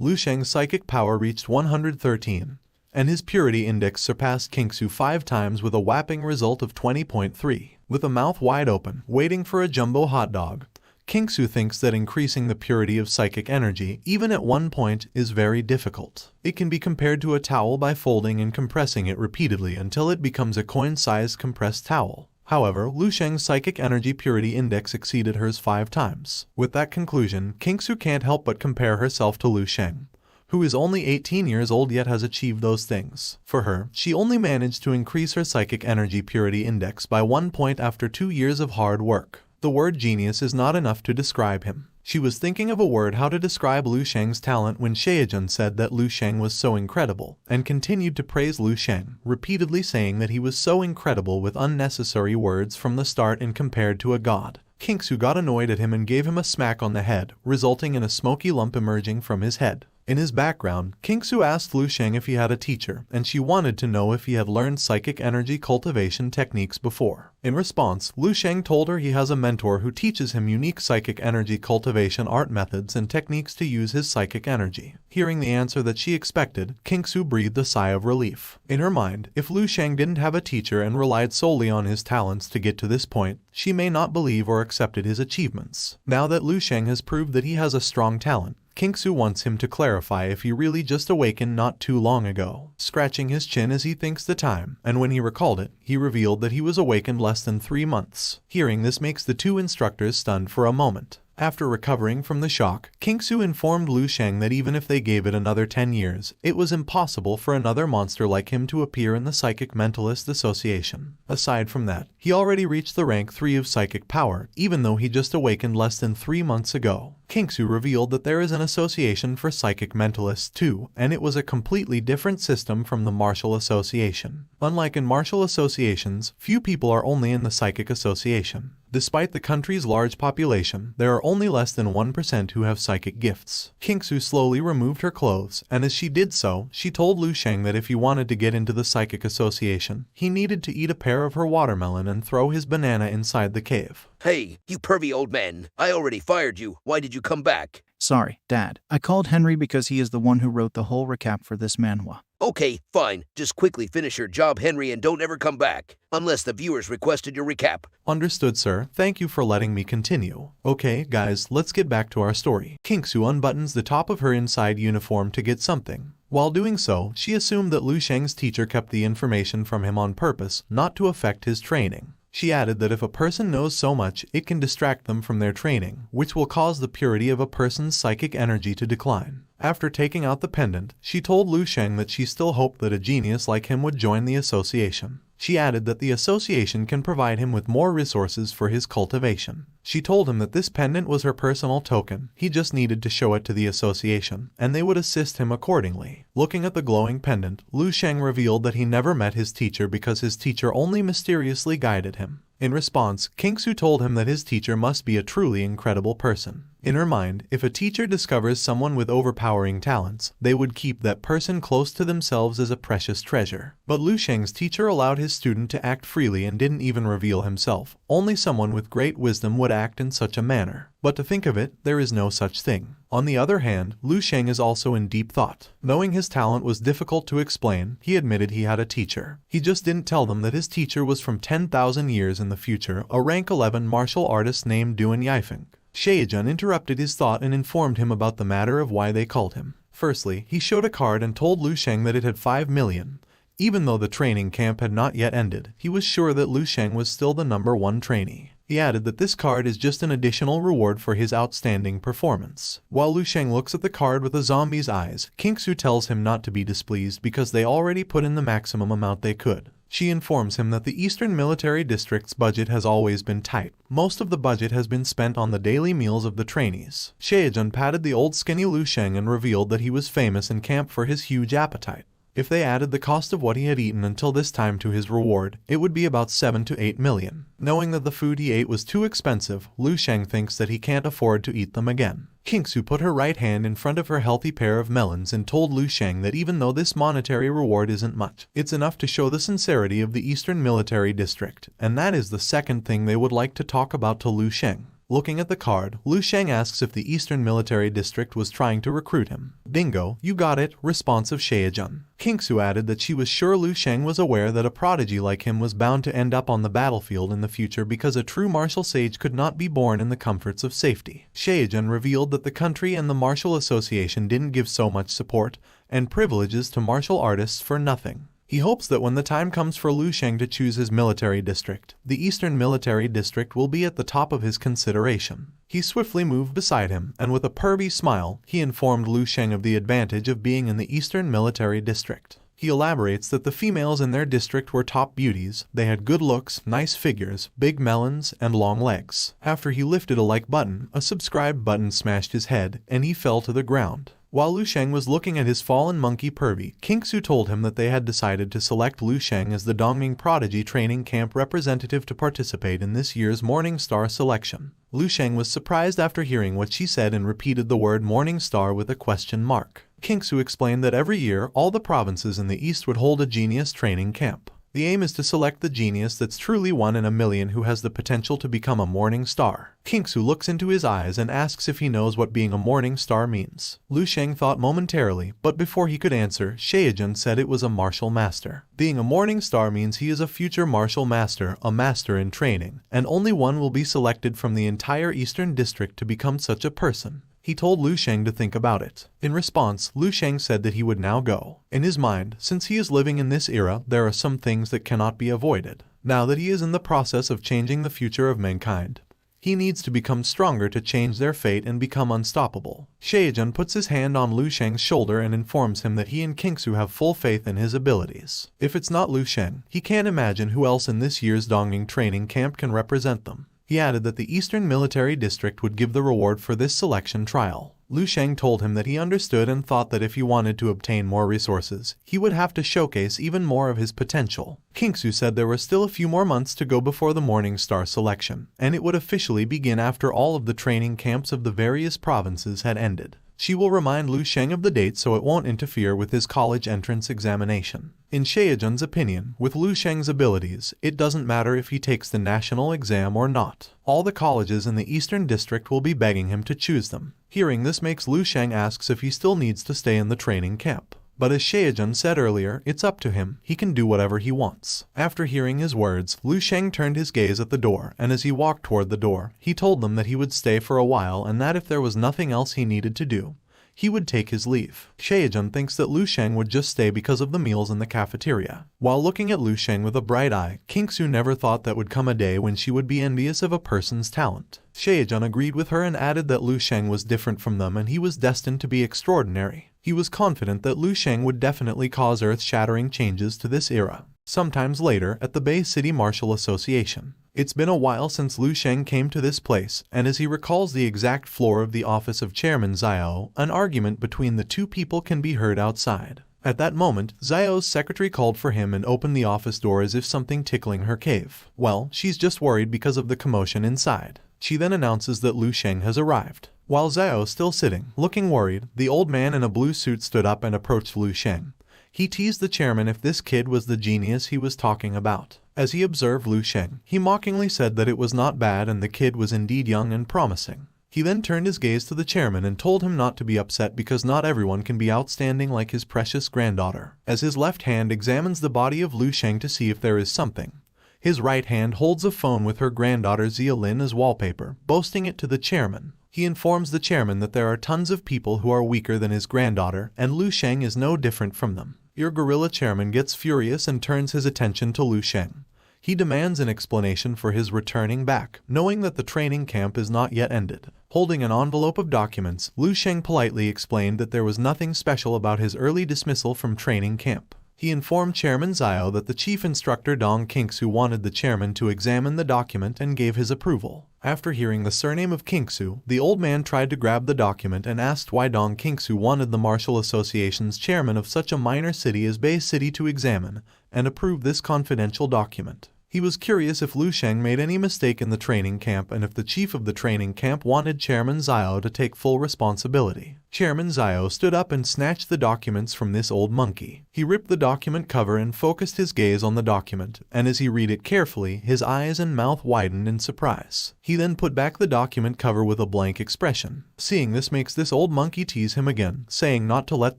Lu Sheng's psychic power reached 113, and his purity index surpassed Kingsu 5 times with a whopping result of 20.3. With a mouth wide open, waiting for a jumbo hot dog, Kingsu thinks that increasing the purity of psychic energy, even at one point, is very difficult. It can be compared to a towel by folding and compressing it repeatedly until it becomes a coin-sized compressed towel. However, Lu Sheng's psychic energy purity index exceeded hers 5 times. With that conclusion, Kingsu can't help but compare herself to Lu Sheng, who is only 18 years old yet has achieved those things. For her, she only managed to increase her psychic energy purity index by 1 point after 2 years of hard work. The word genius is not enough to describe him. She was thinking of a word how to describe Lu Sheng's talent when Shaejun said that Lu Sheng was so incredible, and continued to praise Lu Sheng, repeatedly saying that he was so incredible with unnecessary words from the start and compared to a god. Kingsu got annoyed at him and gave him a smack on the head, resulting in a smoky lump emerging from his head. In his background, Kingsu asked Lu Sheng if he had a teacher, and she wanted to know if he had learned psychic energy cultivation techniques before. In response, Lu Sheng told her he has a mentor who teaches him unique psychic energy cultivation art methods and techniques to use his psychic energy. Hearing the answer that she expected, Kingsu breathed a sigh of relief. In her mind, if Lu Sheng didn't have a teacher and relied solely on his talents to get to this point, she may not believe or accepted his achievements. Now that Lu Sheng has proved that he has a strong talent, Kingsu wants him to clarify if he really just awakened not too long ago. Scratching his chin as he thinks the time, and when he recalled it, he revealed that he was awakened less than 3 months. Hearing this makes the 2 instructors stunned for a moment. After recovering from the shock, Kingsu informed Lu Sheng that even if they gave it another 10 years, it was impossible for another monster like him to appear in the Psychic Mentalist Association. Aside from that, he already reached the rank 3 of psychic power, even though he just awakened less than 3 months ago. Kingsu revealed that there is an association for psychic mentalists too, and it was a completely different system from the martial association. Unlike in martial associations, few people are only in the psychic association. Despite the country's large population, there are only less than 1% who have psychic gifts. Kingsu slowly removed her clothes, and as she did so, she told Lu Sheng that if he wanted to get into the psychic association, he needed to eat a pear of her watermelon and throw his banana inside the cave. Hey, you pervy old man. I already fired you. Why did you come back? Sorry, Dad. I called Henry because he is the one who wrote the whole recap for this manhwa. Okay, fine. Just quickly finish your job, Henry, and don't ever come back. Unless the viewers requested your recap. Understood, sir. Thank you for letting me continue. Okay, guys, let's get back to our story. Kingsu unbuttons the top of her inside uniform to get something. While doing so, she assumed that Lu Sheng's teacher kept the information from him on purpose, not to affect his training. She added that if a person knows so much, it can distract them from their training, which will cause the purity of a person's psychic energy to decline. After taking out the pendant, she told Lu Sheng that she still hoped that a genius like him would join the association. She added that the association can provide him with more resources for his cultivation. She told him that this pendant was her personal token, he just needed to show it to the association, and they would assist him accordingly. Looking at the glowing pendant, Lu Sheng revealed that he never met his teacher because his teacher only mysteriously guided him. In response, Kingsu told him that his teacher must be a truly incredible person. In her mind, if a teacher discovers someone with overpowering talents, they would keep that person close to themselves as a precious treasure. But Lu Sheng's teacher allowed his student to act freely and didn't even reveal himself. Only someone with great wisdom would act in such a manner. But to think of it, there is no such thing. On the other hand, Lu Sheng is also in deep thought. Knowing his talent was difficult to explain, he admitted he had a teacher. He just didn't tell them that his teacher was from 10,000 years in the future, a rank 11 martial artist named Duan Yifeng. Shaejun interrupted his thought and informed him about the matter of why they called him. Firstly, he showed a card and told Lu Sheng that it had 5 million. Even though the training camp had not yet ended, he was sure that Lu Sheng was still the #1 trainee. He added that this card is just an additional reward for his outstanding performance. While Lu Sheng looks at the card with a zombie's eyes, Kingsu tells him not to be displeased because they already put in the maximum amount they could. She informs him that the Eastern Military District's budget has always been tight. Most of the budget has been spent on the daily meals of the trainees. Shaejun patted the old skinny Lu Sheng and revealed that he was famous in camp for his huge appetite. If they added the cost of what he had eaten until this time to his reward, it would be about 7 to 8 million. Knowing that the food he ate was too expensive, Lu Sheng thinks that he can't afford to eat them again. Kingsu put her right hand in front of her healthy pear of melons and told Lu Sheng that even though this monetary reward isn't much, it's enough to show the sincerity of the Eastern Military District, and that is the second thing they would like to talk about to Lu Sheng. Looking at the card, Lu Sheng asks if the Eastern Military District was trying to recruit him. Bingo, you got it, response of Shaejun. Kingsu added that she was sure Lu Sheng was aware that a prodigy like him was bound to end up on the battlefield in the future because a true martial sage could not be born in the comforts of safety. Shaejun revealed that the country and the Martial Association didn't give so much support and privileges to martial artists for nothing. He hopes that when the time comes for Lu Sheng to choose his military district, the Eastern Military District will be at the top of his consideration. He swiftly moved beside him, and with a pervy smile, he informed Lu Sheng of the advantage of being in the Eastern Military District. He elaborates that the females in their district were top beauties, they had good looks, nice figures, big melons, and long legs. After he lifted a like button, a subscribe button smashed his head, and he fell to the ground. While Lu Sheng was looking at his fallen monkey Pervy, Kingsu told him that they had decided to select Lu Sheng as the Dongming Prodigy Training Camp representative to participate in this year's Morning Star selection. Lu Sheng was surprised after hearing what she said and repeated the word Morning Star with a question mark. Kingsu explained that every year, all the provinces in the East would hold a genius training camp. The aim is to select the genius that's truly one in a million who has the potential to become a morning star. Kingsu looks into his eyes and asks if he knows what being a morning star means. Lu Sheng thought momentarily, but before he could answer, Shaejun said it was a martial master. Being a morning star means he is a future martial master, a master in training, and only one will be selected from the entire Eastern District to become such a person. He told Lu Sheng to think about it. In response, Lu Sheng said that he would now go. In his mind, since he is living in this era, there are some things that cannot be avoided. Now that he is in the process of changing the future of mankind, he needs to become stronger to change their fate and become unstoppable. Shaejun puts his hand on Lu Sheng's shoulder and informs him that he and Kingsu have full faith in his abilities. If it's not Lu Sheng, he can't imagine who else in this year's Dongming training camp can represent them. He added that the Eastern Military District would give the reward for this selection trial. Lu Sheng told him that he understood and thought that if he wanted to obtain more resources, he would have to showcase even more of his potential. Kingsu said there were still a few more months to go before the Morning Star selection, and it would officially begin after all of the training camps of the various provinces had ended. She will remind Lu Sheng of the date so it won't interfere with his college entrance examination. In Shaejun's opinion, with Lu Sheng's abilities, it doesn't matter if he takes the national exam or not. All the colleges in the Eastern District will be begging him to choose them. Hearing this makes Lu Sheng asks if he still needs to stay in the training camp. But as Shaejun said earlier, it's up to him, he can do whatever he wants. After hearing his words, Lu Sheng turned his gaze at the door, and as he walked toward the door, he told them that he would stay for a while and that if there was nothing else he needed to do, he would take his leave. Shaejun thinks that Lu Sheng would just stay because of the meals in the cafeteria. While looking at Lu Sheng with a bright eye, Kingsu never thought that would come a day when she would be envious of a person's talent. Shaejun agreed with her and added that Lu Sheng was different from them and he was destined to be extraordinary. He was confident that Lu Sheng would definitely cause earth-shattering changes to this era. Sometimes later, at the Bay City Martial Association. It's been a while since Lu Sheng came to this place, and as he recalls the exact floor of the office of Chairman Xiao, an argument between the two people can be heard outside. At that moment, Xiao's secretary called for him and opened the office door as if something tickling her cave. Well, she's just worried because of the commotion inside. She then announces that Lu Sheng has arrived. While Xiao still sitting, looking worried, the old man in a blue suit stood up and approached Lu Sheng. He teased the chairman if this kid was the genius he was talking about. As he observed Lu Sheng, he mockingly said that it was not bad and the kid was indeed young and promising. He then turned his gaze to the chairman and told him not to be upset because not everyone can be outstanding like his precious granddaughter. As his left hand examines the body of Lu Sheng to see if there is something, his right hand holds a phone with her granddaughter Zia Lin as wallpaper, boasting it to the chairman. He informs the chairman that there are tons of people who are weaker than his granddaughter, and Lu Sheng is no different from them. Your gorilla chairman gets furious and turns his attention to Lu Sheng. He demands an explanation for his returning back, knowing that the training camp is not yet ended. Holding an envelope of documents, Lu Sheng politely explained that there was nothing special about his early dismissal from training camp. He informed Chairman Xiao that the chief instructor Dong Kingsu wanted the chairman to examine the document and gave his approval. After hearing the surname of Kingsu, the old man tried to grab the document and asked why Dong Kingsu wanted the Martial Association's chairman of such a minor city as Bay City to examine and approve this confidential document. He was curious if Lu Sheng made any mistake in the training camp and if the chief of the training camp wanted Chairman Zhao to take full responsibility. Chairman Zhao stood up and snatched the documents from this old monkey. He ripped the document cover and focused his gaze on the document, and as he read it carefully, his eyes and mouth widened in surprise. He then put back the document cover with a blank expression. Seeing this makes this old monkey tease him again, saying not to let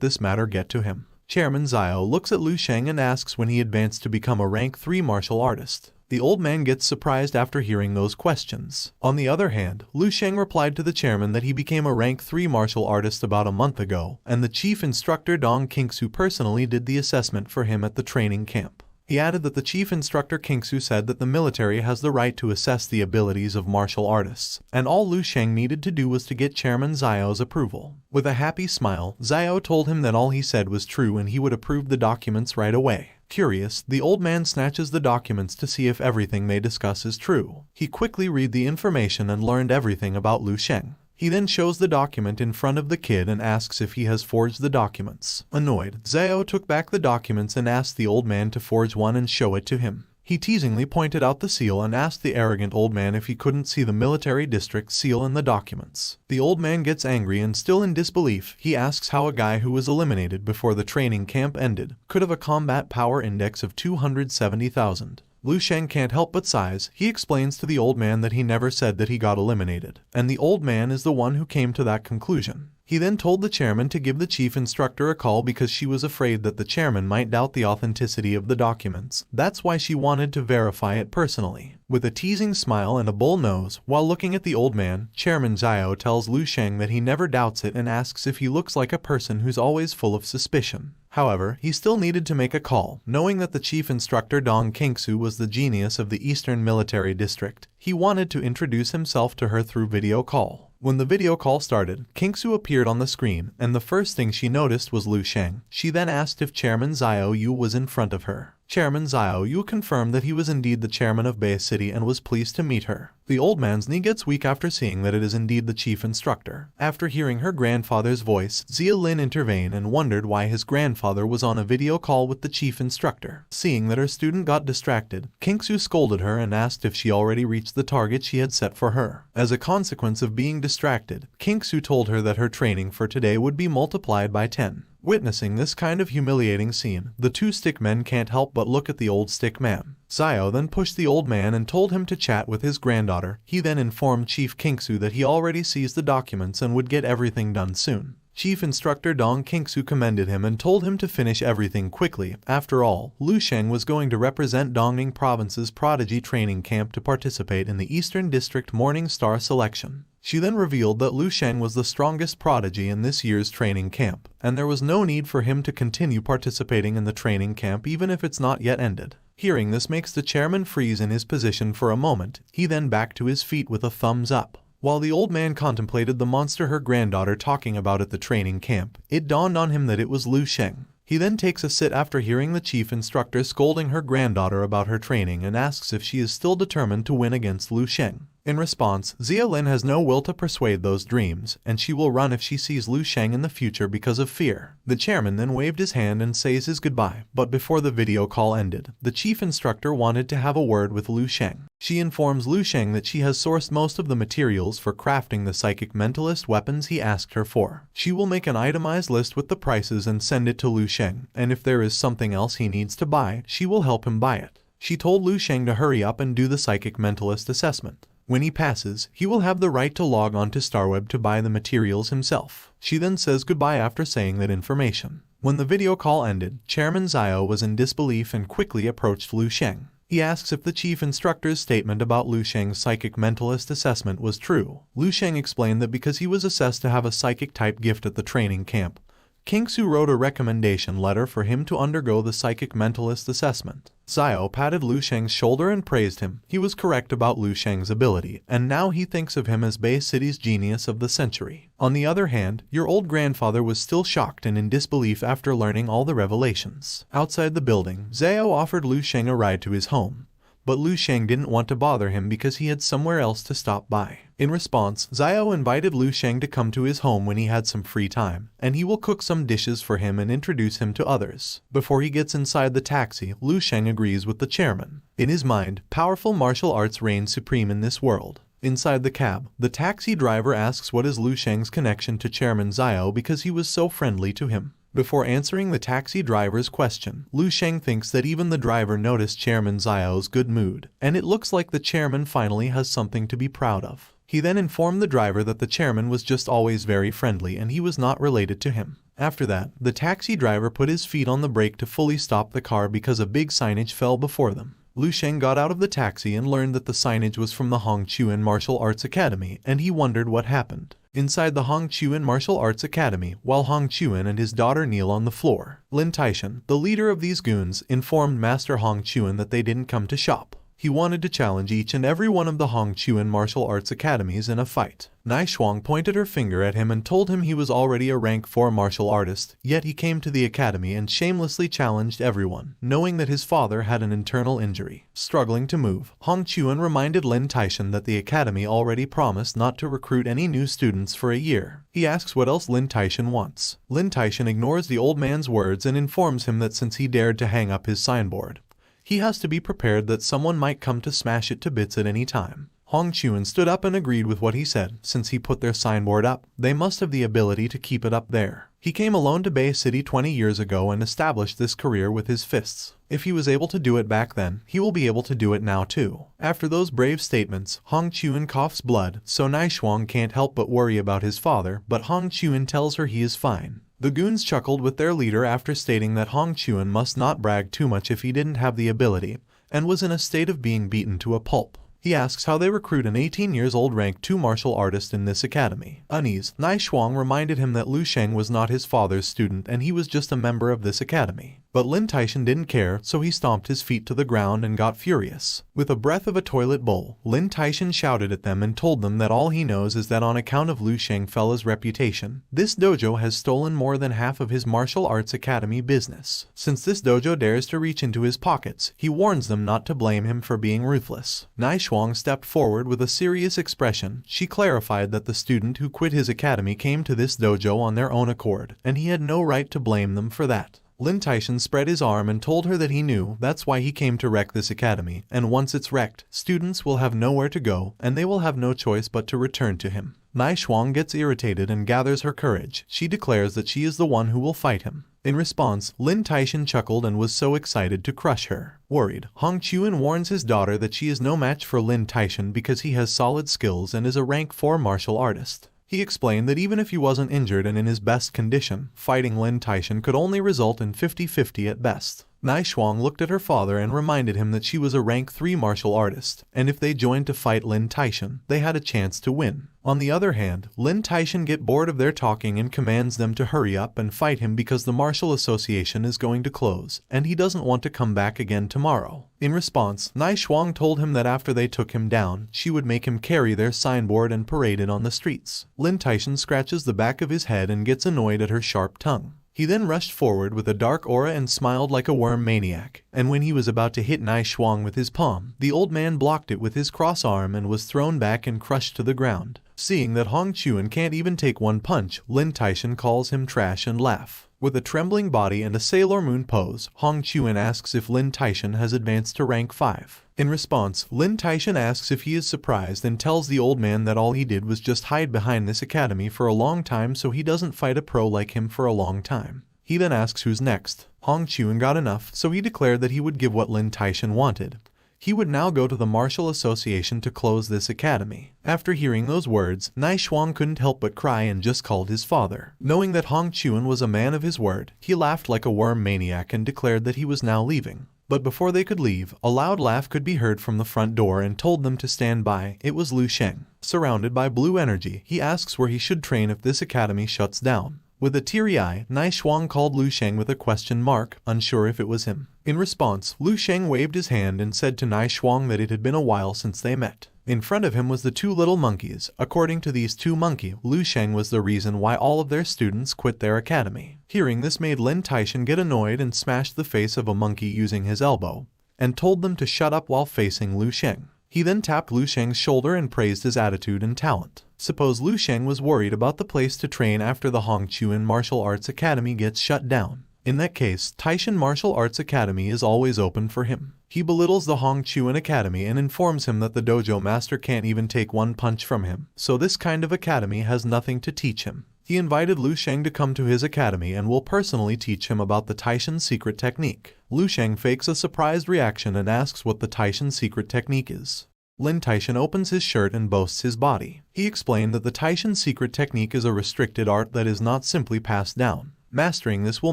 this matter get to him. Chairman Zhao looks at Lu Sheng and asks when he advanced to become a rank 3 martial artist. The old man gets surprised after hearing those questions. On the other hand, Lu Sheng replied to the chairman that he became a rank 3 martial artist about a month ago, and the chief instructor Dong Qingsu personally did the assessment for him at the training camp. He added that the chief instructor Qingsu said that the military has the right to assess the abilities of martial artists, and all Lu Sheng needed to do was to get Chairman Zhao's approval. With a happy smile, Zhao told him that all he said was true and he would approve the documents right away. Curious, the old man snatches the documents to see if everything they discuss is true. He quickly read the information and learned everything about Lu Sheng. He then shows the document in front of the kid and asks if he has forged the documents. Annoyed, Zhao took back the documents and asked the old man to forge one and show it to him. He teasingly pointed out the seal and asked the arrogant old man if he couldn't see the military district seal in the documents. The old man gets angry and still in disbelief, he asks how a guy who was eliminated before the training camp ended could have a combat power index of 270,000. Lu Sheng can't help but sighs. He explains to the old man that he never said that he got eliminated, and the old man is the one who came to that conclusion. He then told the chairman to give the chief instructor a call because she was afraid that the chairman might doubt the authenticity of the documents. That's why she wanted to verify it personally. With a teasing smile and a bull nose, while looking at the old man, Chairman Zhao tells Lu Sheng that he never doubts it and asks if he looks like a person who's always full of suspicion. However, he still needed to make a call, knowing that the chief instructor Dong Qingsu was the genius of the Eastern Military District. He wanted to introduce himself to her through video call. When the video call started, Qingsu appeared on the screen, and the first thing she noticed was Lu Sheng. She then asked if Chairman Zhao Yu was in front of her. Chairman Zhao Yu confirmed that he was indeed the chairman of Bay City and was pleased to meet her. The old man's knee gets weak after seeing that it is indeed the chief instructor. After hearing her grandfather's voice, Zia Lin intervened and wondered why his grandfather was on a video call with the chief instructor. Seeing that her student got distracted, Qingsu scolded her and asked if she already reached the target she had set for her. As a consequence of being distracted, Qingsu told her that her training for today would be multiplied by 10. Witnessing this kind of humiliating scene, the two stick men can't help but look at the old stick man. Zhao then pushed the old man and told him to chat with his granddaughter. He then informed Chief Qingsu that he already sees the documents and would get everything done soon. Chief Instructor Dong Qingsu commended him and told him to finish everything quickly. After all, Lu Sheng was going to represent Dongning Province's Prodigy Training Camp to participate in the Eastern District Morning Star selection. She then revealed that Lu Sheng was the strongest prodigy in this year's training camp, and there was no need for him to continue participating in the training camp even if it's not yet ended. Hearing this makes the chairman freeze in his position for a moment. He then backed to his feet with a thumbs up. While the old man contemplated the monster her granddaughter talking about at the training camp, it dawned on him that it was Lu Sheng. He then takes a sit after hearing the chief instructor scolding her granddaughter about her training and asks if she is still determined to win against Lu Sheng. In response, Zia Lin has no will to persuade those dreams, and she will run if she sees Lu Sheng in the future because of fear. The chairman then waved his hand and says his goodbye, but before the video call ended, the chief instructor wanted to have a word with Lu Sheng. She informs Lu Sheng that she has sourced most of the materials for crafting the psychic mentalist weapons he asked her for. She will make an itemized list with the prices and send it to Lu Sheng, and if there is something else he needs to buy, she will help him buy it. She told Lu Sheng to hurry up and do the psychic mentalist assessment. When he passes, he will have the right to log on to StarWeb to buy the materials himself. She then says goodbye after saying that information. When the video call ended, Chairman Zhao was in disbelief and quickly approached Lu Sheng. He asks if the chief instructor's statement about Lu Sheng's psychic mentalist assessment was true. Lu Sheng explained that because he was assessed to have a psychic-type gift at the training camp, Qingsu wrote a recommendation letter for him to undergo the psychic mentalist assessment. Zhao patted Lu Sheng's shoulder and praised him. He was correct about Lu Sheng's ability, and now he thinks of him as Bay City's genius of the century. On the other hand, your old grandfather was still shocked and in disbelief after learning all the revelations. Outside the building, Zhao offered Lu Sheng a ride to his home. but Lu Sheng didn't want to bother him because he had somewhere else to stop by. In response, Xiao invited Lu Sheng to come to his home when he had some free time, and he will cook some dishes for him and introduce him to others. Before he gets inside the taxi, Lu Sheng agrees with the chairman. In his mind, powerful martial arts reign supreme in this world. Inside the cab, the taxi driver asks what is Lu Sheng's connection to Chairman Xiao because he was so friendly to him. Before answering the taxi driver's question, Lu Sheng thinks that even the driver noticed Chairman Xiao's good mood, and it looks like the chairman finally has something to be proud of. He then informed the driver that the chairman was just always very friendly and he was not related to him. After that, the taxi driver put his feet on the brake to fully stop the car because a big signage fell before them. Lu Sheng got out of the taxi and learned that the signage was from the Hongchuan Martial Arts Academy, and he wondered what happened. Inside the Hongchuan Martial Arts Academy, while Hongchuan and his daughter kneel on the floor, Lin Taishan, the leader of these goons, informed Master Hongchuan that they didn't come to shop. He wanted to challenge each and every one of the Hongchuan Martial Arts Academies in a fight. Nai Shuang pointed her finger at him and told him he was already a rank 4 martial artist, yet he came to the academy and shamelessly challenged everyone, knowing that his father had an internal injury. Struggling to move, Hongchuan reminded Lin Taishan that the academy already promised not to recruit any new students for a year. He asks what else Lin Taishan wants. Lin Taishan ignores the old man's words and informs him that since he dared to hang up his signboard, he has to be prepared that someone might come to smash it to bits at any time. Hongchuan stood up and agreed with what he said. Since he put their signboard up, they must have the ability to keep it up there. He came alone to Bay City 20 years ago and established this career with his fists. If he was able to do it back then, he will be able to do it now too. After those brave statements, Hongchuan coughs blood, so Nai Shuang can't help but worry about his father, but Hongchuan tells her he is fine. The goons chuckled with their leader after stating that Hongchuan must not brag too much if he didn't have the ability, and was in a state of being beaten to a pulp. He asks how they recruit an 18 years old rank 2 martial artist in this academy. Uneased, Nai Shuang reminded him that Lu Sheng was not his father's student and he was just a member of this academy. But Lin Taishan didn't care, so he stomped his feet to the ground and got furious. With a breath of a toilet bowl, Lin Taishan shouted at them and told them that all he knows is that on account of Lu Sheng fella's reputation, this dojo has stolen more than half of his martial arts academy business. Since this dojo dares to reach into his pockets, he warns them not to blame him for being ruthless. Nai Shuang stepped forward with a serious expression. She clarified that the student who quit his academy came to this dojo on their own accord, and he had no right to blame them for that. Lin Taishan spread his arm and told her that he knew that's why he came to wreck this academy, and once it's wrecked, students will have nowhere to go, and they will have no choice but to return to him. Nai Shuang gets irritated and gathers her courage. She declares that she is the one who will fight him. In response, Lin Taishan chuckled and was so excited to crush her. Worried, Hongchuan warns his daughter that she is no match for Lin Taishan because he has solid skills and is a rank 4 martial artist. He explained that even if he wasn't injured and in his best condition, fighting Lin Taishan could only result in 50-50 at best. Nai Shuang looked at her father and reminded him that she was a rank 3 martial artist, and if they joined to fight Lin Taishan, they had a chance to win. On the other hand, Lin Taishan gets bored of their talking and commands them to hurry up and fight him because the Martial Association is going to close, and he doesn't want to come back again tomorrow. In response, Nai Shuang told him that after they took him down, she would make him carry their signboard and parade it on the streets. Lin Taishan scratches the back of his head and gets annoyed at her sharp tongue. He then rushed forward with a dark aura and smiled like a worm maniac, and when he was about to hit Nai Shuang with his palm, the old man blocked it with his cross arm and was thrown back and crushed to the ground. Seeing that Hongchuan can't even take one punch, Lin Taishan calls him trash and laugh. With a trembling body and a Sailor Moon pose, Hongchuan asks if Lin Taishan has advanced to rank 5. In response, Lin Taishan asks if he is surprised and tells the old man that all he did was just hide behind this academy for a long time so he doesn't fight a pro like him for a long time. He then asks who's next. Hongchuan got enough, so he declared that he would give what Lin Taishan wanted. He would now go to the Martial Association to close this academy. After hearing those words, Nai Shuang couldn't help but cry and just called his father. Knowing that Hongchuan was a man of his word, he laughed like a worm maniac and declared that he was now leaving. But before they could leave, a loud laugh could be heard from the front door and told them to stand by. It was Lu Sheng. Surrounded by blue energy, he asks where he should train if this academy shuts down. With a teary eye, Nai Shuang called Lu Sheng with a question mark, unsure if it was him. In response, Lu Sheng waved his hand and said to Nai Shuang that it had been a while since they met. In front of him was the 2 little monkeys. According to these 2 monkeys, Lu Sheng was the reason why all of their students quit their academy. Hearing this made Lin Taishan get annoyed and smashed the face of a monkey using his elbow. and told them to shut up while facing Lu Sheng. He then tapped Lu Sheng's shoulder and praised his attitude and talent. Suppose Lu Sheng was worried about the place to train after the Hongchuan Martial Arts Academy gets shut down. In that case, Taishan Martial Arts Academy is always open for him. He belittles the Hongchuan Academy and informs him that the dojo master can't even take one punch from him, so this kind of academy has nothing to teach him. He invited Lu Sheng to come to his academy and will personally teach him about the Taishan secret technique. Lu Sheng fakes a surprised reaction and asks what the Taishan secret technique is. Lin Taishan opens his shirt and boasts his body. He explained that the Taishan secret technique is a restricted art that is not simply passed down. Mastering this will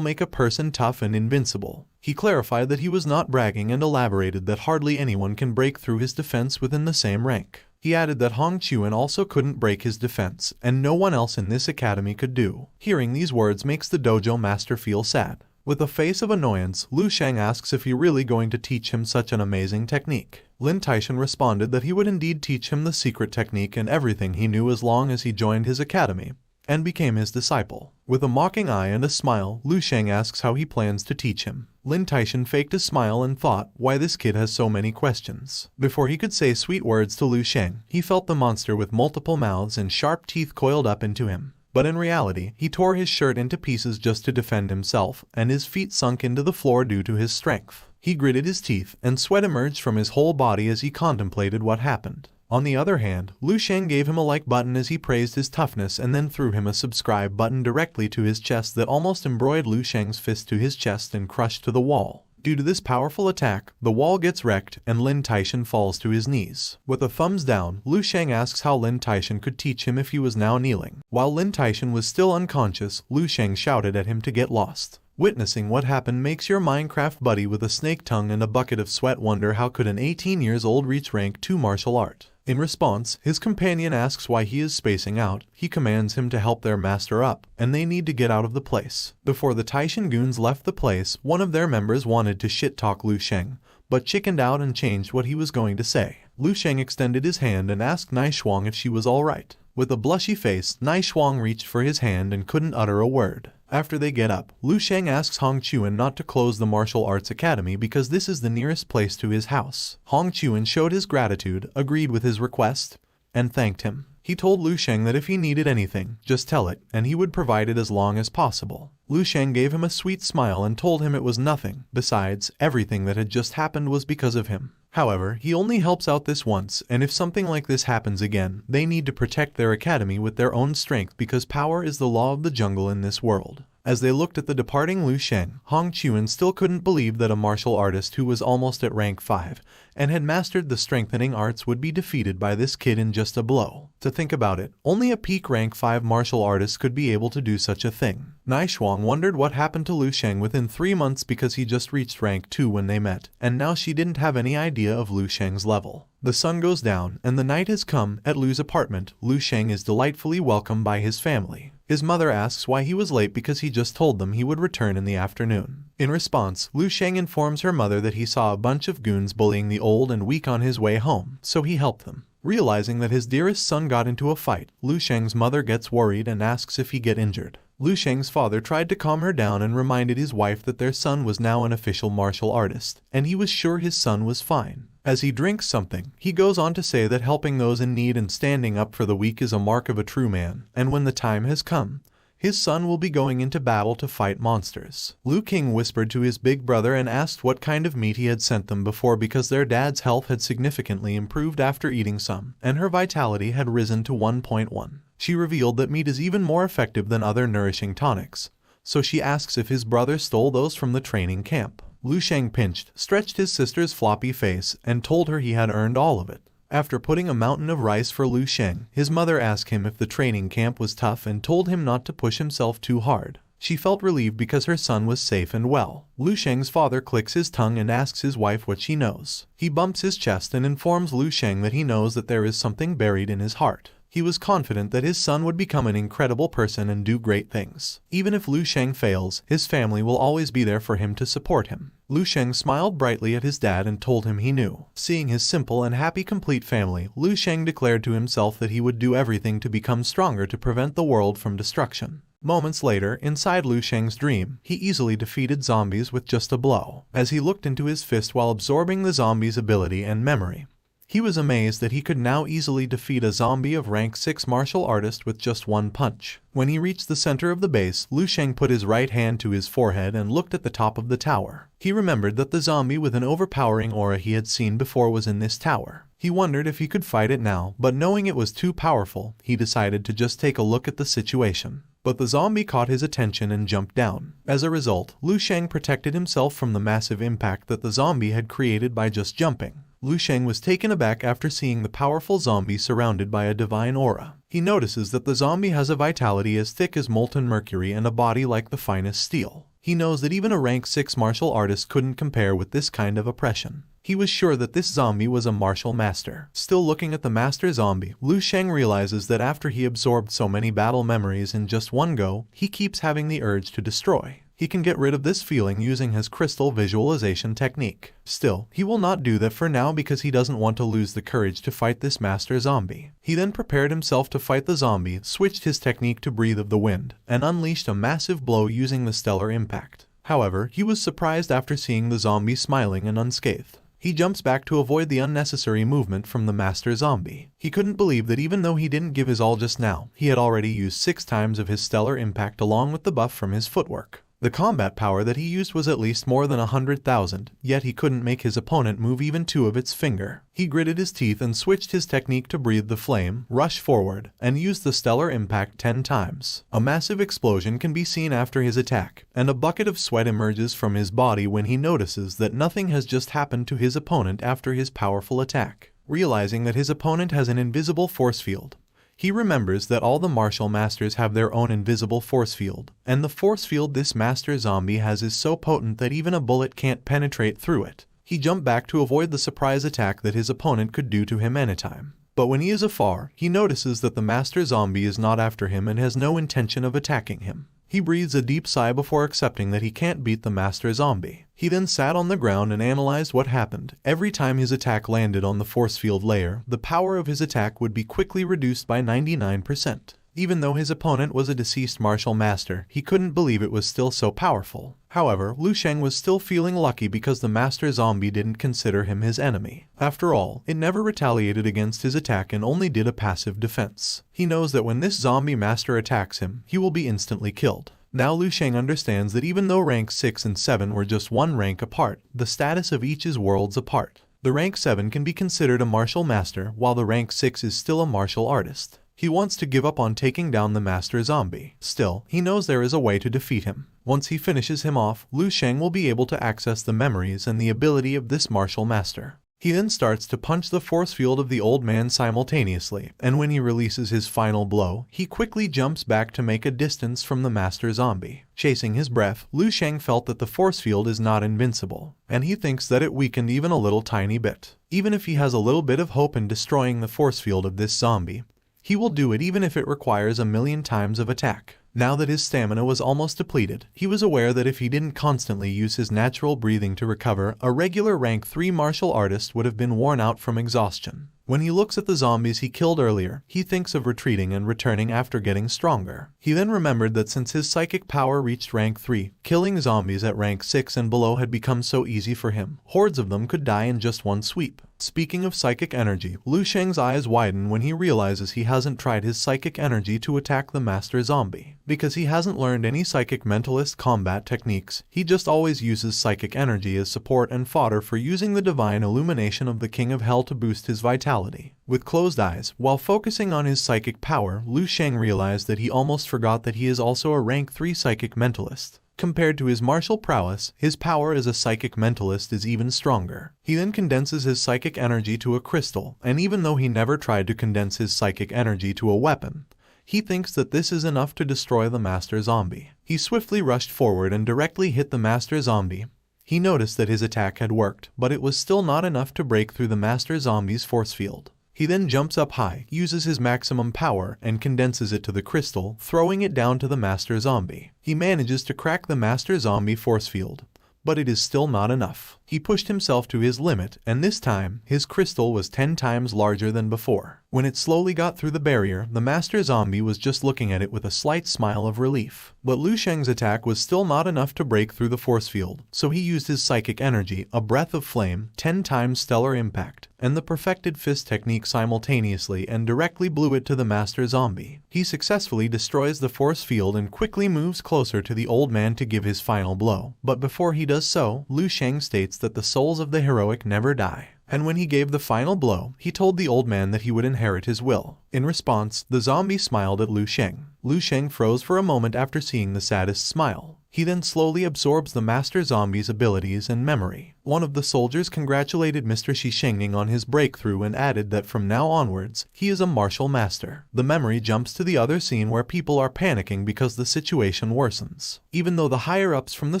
make a person tough and invincible. He clarified that he was not bragging and elaborated that hardly anyone can break through his defense within the same rank. He added that Hong Chuan also couldn't break his defense, and no one else in this academy could do. Hearing these words makes the dojo master feel sad. With a face of annoyance, Lu Sheng asks if he really going to teach him such an amazing technique. Lin Taishan responded that he would indeed teach him the secret technique and everything he knew as long as he joined his academy and became his disciple. With a mocking eye and a smile, Lu Sheng asks how he plans to teach him. Lin Taishan faked a smile and thought, why this kid has so many questions. Before he could say sweet words to Lu Sheng, he felt the monster with multiple mouths and sharp teeth coiled up into him. But in reality, he tore his shirt into pieces just to defend himself, and his feet sunk into the floor due to his strength. He gritted his teeth, and sweat emerged from his whole body as he contemplated what happened. On the other hand, Lu Sheng gave him a like button as he praised his toughness and then threw him a subscribe button directly to his chest that almost embroidered Lu Sheng's fist to his chest and crushed to the wall. Due to this powerful attack, the wall gets wrecked and Lin Taishan falls to his knees. With a thumbs down, Lu Sheng asks how Lin Taishan could teach him if he was now kneeling. While Lin Taishan was still unconscious, Lu Sheng shouted at him to get lost. Witnessing what happened makes your Minecraft buddy with a snake tongue and a bucket of sweat wonder how could an 18 years old reach rank 2 martial art. In response, his companion asks why he is spacing out. He commands him to help their master up, and they need to get out of the place. Before the Taishan goons left the place, one of their members wanted to shit-talk Lu Sheng, but chickened out and changed what he was going to say. Lu Sheng extended his hand and asked Nai Shuang if she was alright. With a blushy face, Nai Shuang reached for his hand and couldn't utter a word. After they get up, Lu Sheng asks Hong Chuan not to close the martial arts academy because this is the nearest place to his house. Hong Chuan showed his gratitude, agreed with his request, and thanked him. He told Lu Sheng that if he needed anything, just tell it, and he would provide it as long as possible. Lu Sheng gave him a sweet smile and told him it was nothing. Besides, everything that had just happened was because of him. However, he only helps out this once, and if something like this happens again, they need to protect their academy with their own strength because power is the law of the jungle in this world. As they looked at the departing Lu Sheng, Hong Chuan still couldn't believe that a martial artist who was almost at rank 5 and had mastered the strengthening arts would be defeated by this kid in just a blow. To think about it, only a peak rank 5 martial artist could be able to do such a thing. Nai Shuang wondered what happened to Lu Sheng within 3 months because he just reached rank 2 when they met, and now she didn't have any idea of Lu Sheng's level. The sun goes down and the night has come. At Lu's apartment, Lu Sheng is delightfully welcomed by his family. His mother asks why he was late because he just told them he would return in the afternoon. In response, Lu Sheng informs her mother that he saw a bunch of goons bullying the old and weak on his way home, so he helped them. Realizing that his dearest son got into a fight, Lu Sheng's mother gets worried and asks if he get injured. Lu Sheng's father tried to calm her down and reminded his wife that their son was now an official martial artist, and he was sure his son was fine. As he drinks something, he goes on to say that helping those in need and standing up for the weak is a mark of a true man, and when the time has come, his son will be going into battle to fight monsters. Lu King whispered to his big brother and asked what kind of meat he had sent them before because their dad's health had significantly improved after eating some, and her vitality had risen to 1.1. She revealed that meat is even more effective than other nourishing tonics, so she asks if his brother stole those from the training camp. Lu Sheng pinched, stretched his sister's floppy face, and told her he had earned all of it. After putting a mountain of rice for Lu Sheng, his mother asked him if the training camp was tough and told him not to push himself too hard. She felt relieved because her son was safe and well. Lu Sheng's father clicks his tongue and asks his wife what she knows. He bumps his chest and informs Lu Sheng that he knows that there is something buried in his heart. He was confident that his son would become an incredible person and do great things. Even if Lu Sheng fails, his family will always be there for him to support him. Lu Sheng smiled brightly at his dad and told him he knew. Seeing his simple and happy complete family, Lu Sheng declared to himself that he would do everything to become stronger to prevent the world from destruction. Moments later, inside Lu Sheng's dream, he easily defeated zombies with just a blow. As he looked into his fist while absorbing the zombie's ability and memory, he was amazed that he could now easily defeat a zombie of rank 6 martial artist with just one punch. When he reached the center of the base, Lu Sheng put his right hand to his forehead and looked at the top of the tower. He remembered that the zombie with an overpowering aura he had seen before was in this tower. He wondered if he could fight it now, but knowing it was too powerful, he decided to just take a look at the situation. But the zombie caught his attention and jumped down. As a result, Lu Sheng protected himself from the massive impact that the zombie had created by just jumping. Lu Sheng was taken aback after seeing the powerful zombie surrounded by a divine aura. He notices that the zombie has a vitality as thick as molten mercury and a body like the finest steel. He knows that even a rank 6 martial artist couldn't compare with this kind of oppression. He was sure that this zombie was a martial master. Still looking at the master zombie, Lu Sheng realizes that after he absorbed so many battle memories in just one go, he keeps having the urge to destroy. He can get rid of this feeling using his crystal visualization technique. Still, he will not do that for now because he doesn't want to lose the courage to fight this master zombie. He then prepared himself to fight the zombie, switched his technique to Breathe of the Wind, and unleashed a massive blow using the stellar impact. However, he was surprised after seeing the zombie smiling and unscathed. He jumps back to avoid the unnecessary movement from the master zombie. He couldn't believe that even though he didn't give his all just now, he had already used 6 times of his stellar impact along with the buff from his footwork. The combat power that he used was at least more than 100,000, yet he couldn't make his opponent move even 2 of its finger. He gritted his teeth and switched his technique to Breathe the Flame, rush forward, and used the stellar impact 10 times. A massive explosion can be seen after his attack, and a bucket of sweat emerges from his body when he notices that nothing has just happened to his opponent after his powerful attack. Realizing that his opponent has an invisible force field, he remembers that all the martial masters have their own invisible force field, and the force field this master zombie has is so potent that even a bullet can't penetrate through it. He jumped back to avoid the surprise attack that his opponent could do to him anytime. But when he is afar, he notices that the master zombie is not after him and has no intention of attacking him. He breathes a deep sigh before accepting that he can't beat the master zombie. He then sat on the ground and analyzed what happened. Every time his attack landed on the force field layer, the power of his attack would be quickly reduced by 99%. Even though his opponent was a deceased martial master, he couldn't believe it was still so powerful. However, Lu Sheng was still feeling lucky because the master zombie didn't consider him his enemy. After all, it never retaliated against his attack and only did a passive defense. He knows that when this zombie master attacks him, he will be instantly killed. Now Lu Sheng understands that even though rank 6 and 7 were just one rank apart, the status of each is worlds apart. The rank 7 can be considered a martial master, while the rank 6 is still a martial artist. He wants to give up on taking down the master zombie. Still, he knows there is a way to defeat him. Once he finishes him off, Lu Sheng will be able to access the memories and the ability of this martial master. He then starts to punch the force field of the old man simultaneously, and when he releases his final blow, he quickly jumps back to make a distance from the master zombie. Chasing his breath, Lu Sheng felt that the force field is not invincible, and he thinks that it weakened even a little tiny bit. Even if he has a little bit of hope in destroying the force field of this zombie, he will do it even if it requires 1,000,000 times of attack. Now that his stamina was almost depleted, he was aware that if he didn't constantly use his natural breathing to recover, a regular rank 3 martial artist would have been worn out from exhaustion. When he looks at the zombies he killed earlier, he thinks of retreating and returning after getting stronger. He then remembered that since his psychic power reached rank 3, killing zombies at rank 6 and below had become so easy for him. Hordes of them could die in just one sweep. Speaking of psychic energy, Lu Sheng's eyes widen when he realizes he hasn't tried his psychic energy to attack the master zombie. Because he hasn't learned any psychic mentalist combat techniques, he just always uses psychic energy as support and fodder for using the divine illumination of the King of Hell to boost his vitality. With closed eyes, while focusing on his psychic power, Lu Sheng realized that he almost forgot that he is also a rank 3 psychic mentalist. Compared to his martial prowess, his power as a psychic mentalist is even stronger. He then condenses his psychic energy to a crystal, and even though he never tried to condense his psychic energy to a weapon, he thinks that this is enough to destroy the master zombie. He swiftly rushed forward and directly hit the master zombie. He noticed that his attack had worked, but it was still not enough to break through the master zombie's force field. He then jumps up high, uses his maximum power, and condenses it to the crystal, throwing it down to the master zombie. He manages to crack the master zombie force field, but it is still not enough. He pushed himself to his limit, and this time, his crystal was 10 times larger than before. When it slowly got through the barrier, the master zombie was just looking at it with a slight smile of relief. But Lu Sheng's attack was still not enough to break through the force field, so he used his psychic energy, a breath of flame, 10 times stellar impact, and the perfected fist technique simultaneously and directly blew it to the master zombie. He successfully destroys the force field and quickly moves closer to the old man to give his final blow. But before he does so, Lu Sheng states that the souls of the heroic never die. And when he gave the final blow, he told the old man that he would inherit his will. In response, the zombie smiled at Lu Sheng. Lu Sheng froze for a moment after seeing the saddest smile. He then slowly absorbs the master zombie's abilities and memory. One of the soldiers congratulated Mr. Shishengning on his breakthrough and added that from now onwards, he is a martial master. The memory jumps to the other scene where people are panicking because the situation worsens. Even though the higher-ups from the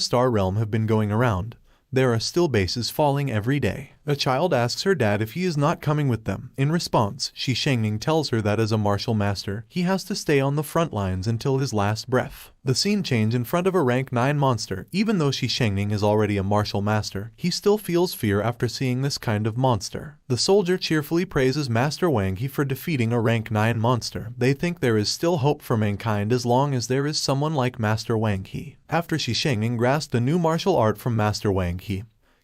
Star Realm have been going around, there are still bases falling every day. A child asks her dad if he is not coming with them. In response, Shishengning tells her that as a martial master, he has to stay on the front lines until his last breath. The scene change in front of a rank 9 monster. Even though Shishengning is already a martial master, he still feels fear after seeing this kind of monster. The soldier cheerfully praises Master Wang He for defeating a rank 9 monster. They think there is still hope for mankind as long as there is someone like Master Wang He. After Shishengning grasped a new martial art from Master Wang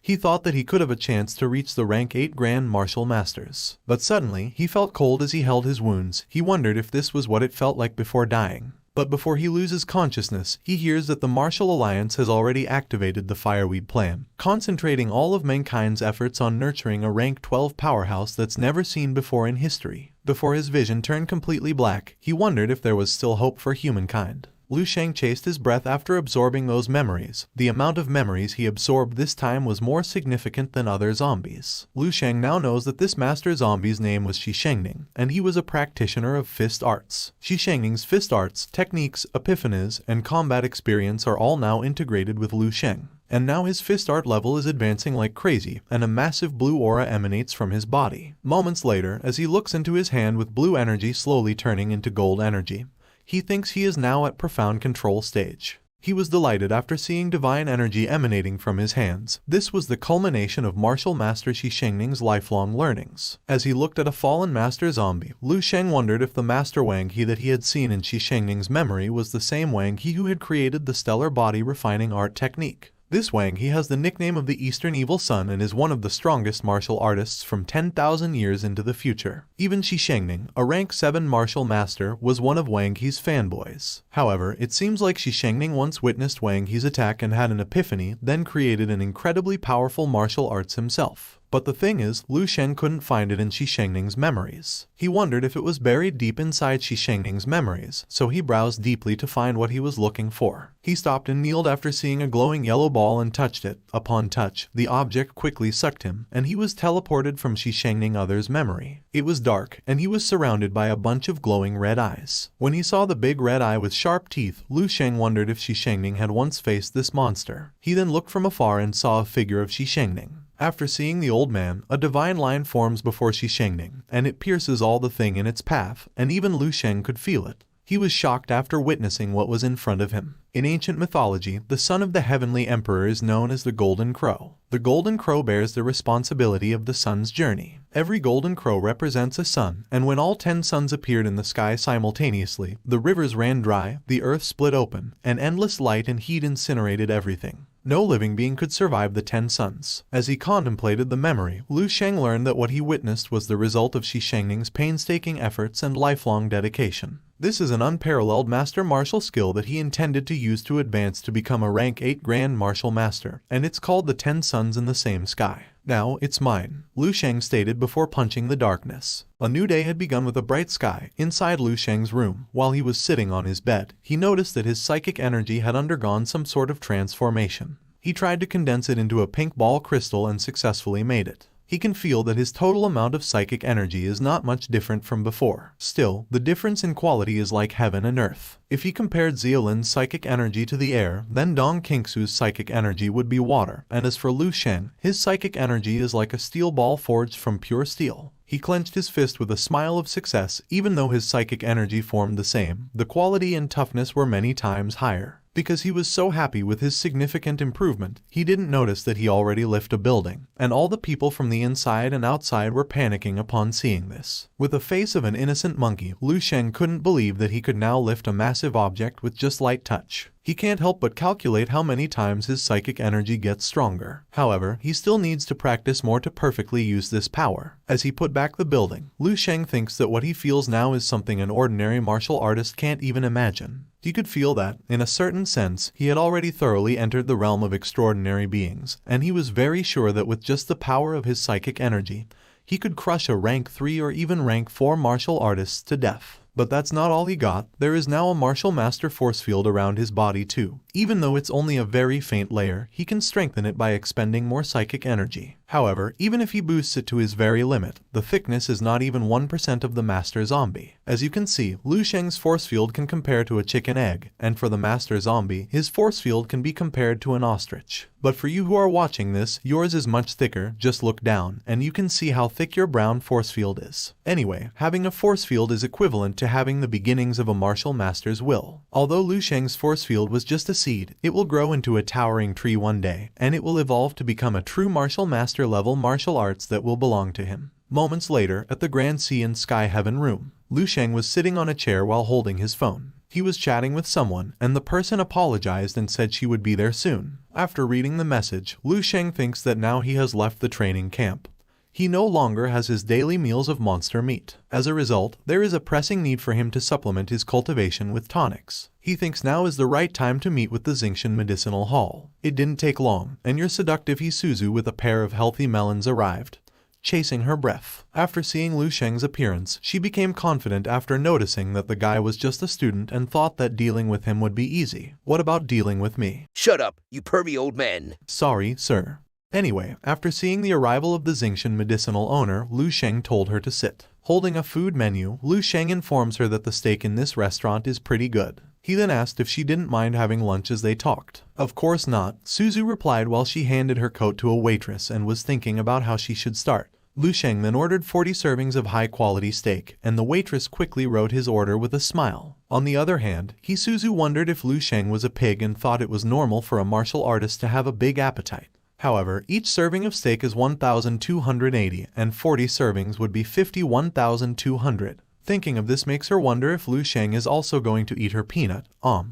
he thought that he could have a chance to reach the rank 8 Grand Martial Masters. But suddenly, he felt cold as he held his wounds. He wondered if this was what it felt like before dying. But before he loses consciousness, he hears that the Martial Alliance has already activated the Fireweed plan, concentrating all of mankind's efforts on nurturing a rank 12 powerhouse that's never seen before in history. Before his vision turned completely black, he wondered if there was still hope for humankind. Lu Sheng chased his breath after absorbing those memories. The amount of memories he absorbed this time was more significant than other zombies. Lu Sheng now knows that this master zombie's name was Shishengning, and he was a practitioner of fist arts. Shishengning's fist arts, techniques, epiphanies, and combat experience are all now integrated with Lu Sheng. And now his fist art level is advancing like crazy, and a massive blue aura emanates from his body. Moments later, as he looks into his hand with blue energy slowly turning into gold energy, he thinks he is now at profound control stage. He was delighted after seeing divine energy emanating from his hands. This was the culmination of martial master Shishengning's lifelong learnings. As he looked at a fallen master zombie, Lu Sheng wondered if the master Wang He that he had seen in Shishengning's memory was the same Wang He who had created the stellar body refining art technique. This Wang He has the nickname of the Eastern Evil Sun and is one of the strongest martial artists from 10,000 years into the future. Even Shishengning, a rank 7 martial master, was one of Wang He's fanboys. However, it seems like Shishengning once witnessed Wang He's attack and had an epiphany, then created an incredibly powerful martial arts himself. But the thing is, Lu Sheng couldn't find it in Shishengning's memories. He wondered if it was buried deep inside Shishengning's memories, so he browsed deeply to find what he was looking for. He stopped and kneeled after seeing a glowing yellow ball and touched it. Upon touch, the object quickly sucked him, and he was teleported from Shishengning other's memory. It was dark, and he was surrounded by a bunch of glowing red eyes. When he saw the big red eye with sharp teeth, Lu Sheng wondered if Shishengning had once faced this monster. He then looked from afar and saw a figure of Shishengning. After seeing the old man, a divine line forms before Shishengning, and it pierces all the thing in its path, and even Lu Sheng could feel it. He was shocked after witnessing what was in front of him. In ancient mythology, the son of the heavenly emperor is known as the Golden Crow. The Golden Crow bears the responsibility of the sun's journey. Every Golden Crow represents a sun, and when all 10 suns appeared in the sky simultaneously, the rivers ran dry, the earth split open, and endless light and heat incinerated everything. No living being could survive the 10 suns. As he contemplated the memory, Lu Sheng learned that what he witnessed was the result of Shishengning's painstaking efforts and lifelong dedication. This is an unparalleled master martial skill that he intended to use to advance to become a rank 8 Grand Martial Master, and it's called the 10 Suns in the Same Sky. Now, it's mine, Lu Sheng stated before punching the darkness. A new day had begun with a bright sky. Inside Lu Sheng's room, while he was sitting on his bed, he noticed that his psychic energy had undergone some sort of transformation. He tried to condense it into a pink ball crystal and successfully made it. He can feel that his total amount of psychic energy is not much different from before. Still, the difference in quality is like heaven and earth. If he compared Xiaolin's psychic energy to the air, then Dong Qingsu's psychic energy would be water, and as for Lu Sheng, his psychic energy is like a steel ball forged from pure steel. He clenched his fist with a smile of success. Even though his psychic energy formed the same, the quality and toughness were many times higher. Because he was so happy with his significant improvement, he didn't notice that he already lifted a building, and all the people from the inside and outside were panicking upon seeing this. With the face of an innocent monkey, Lu Sheng couldn't believe that he could now lift a massive object with just light touch. He can't help but calculate how many times his psychic energy gets stronger. However, he still needs to practice more to perfectly use this power. As he put back the building, Lu Sheng thinks that what he feels now is something an ordinary martial artist can't even imagine. He could feel that, in a certain sense, he had already thoroughly entered the realm of extraordinary beings, and he was very sure that with just the power of his psychic energy, he could crush a rank 3 or even rank 4 martial artists to death. But that's not all he got. There is now a martial master force field around his body too. Even though it's only a very faint layer, he can strengthen it by expending more psychic energy. However, even if he boosts it to his very limit, the thickness is not even 1% of the master zombie. As you can see, Lu Sheng's force field can compare to a chicken egg, and for the master zombie, his force field can be compared to an ostrich. But for you who are watching this, yours is much thicker. Just look down, and you can see how thick your brown force field is. Anyway, having a force field is equivalent to having the beginnings of a martial master's will. Although Lu Sheng's force field was just a seed, it will grow into a towering tree one day, and it will evolve to become a true martial master level martial arts that will belong to him. Moments later, at the Grand Sea and Sky Heaven room, Lu Sheng was sitting on a chair while holding his phone. He was chatting with someone, and the person apologized and said she would be there soon. After reading the message, Lu Sheng thinks that now he has left the training camp. He no longer has his daily meals of monster meat. As a result, there is a pressing need for him to supplement his cultivation with tonics. He thinks now is the right time to meet with the Xingshan Medicinal Hall. It didn't take long, and your seductive Isuzu with a pair of healthy melons arrived, chasing her breath. After seeing Lu Sheng's appearance, she became confident after noticing that the guy was just a student and thought that dealing with him would be easy. What about dealing with me? Shut up, you pervy old man. Sorry, sir. Anyway, after seeing the arrival of the Xingshan medicinal owner, Lu Sheng told her to sit. Holding a food menu, Lu Sheng informs her that the steak in this restaurant is pretty good. He then asked if she didn't mind having lunch as they talked. Of course not, Suzu replied while she handed her coat to a waitress and was thinking about how she should start. Lu Sheng then ordered 40 servings of high-quality steak, and the waitress quickly wrote his order with a smile. On the other hand, Suzu wondered if Lu Sheng was a pig and thought it was normal for a martial artist to have a big appetite. However, each serving of steak is 1,280, and 40 servings would be 51,200. Thinking of this makes her wonder if Lu Sheng is also going to eat her peanut.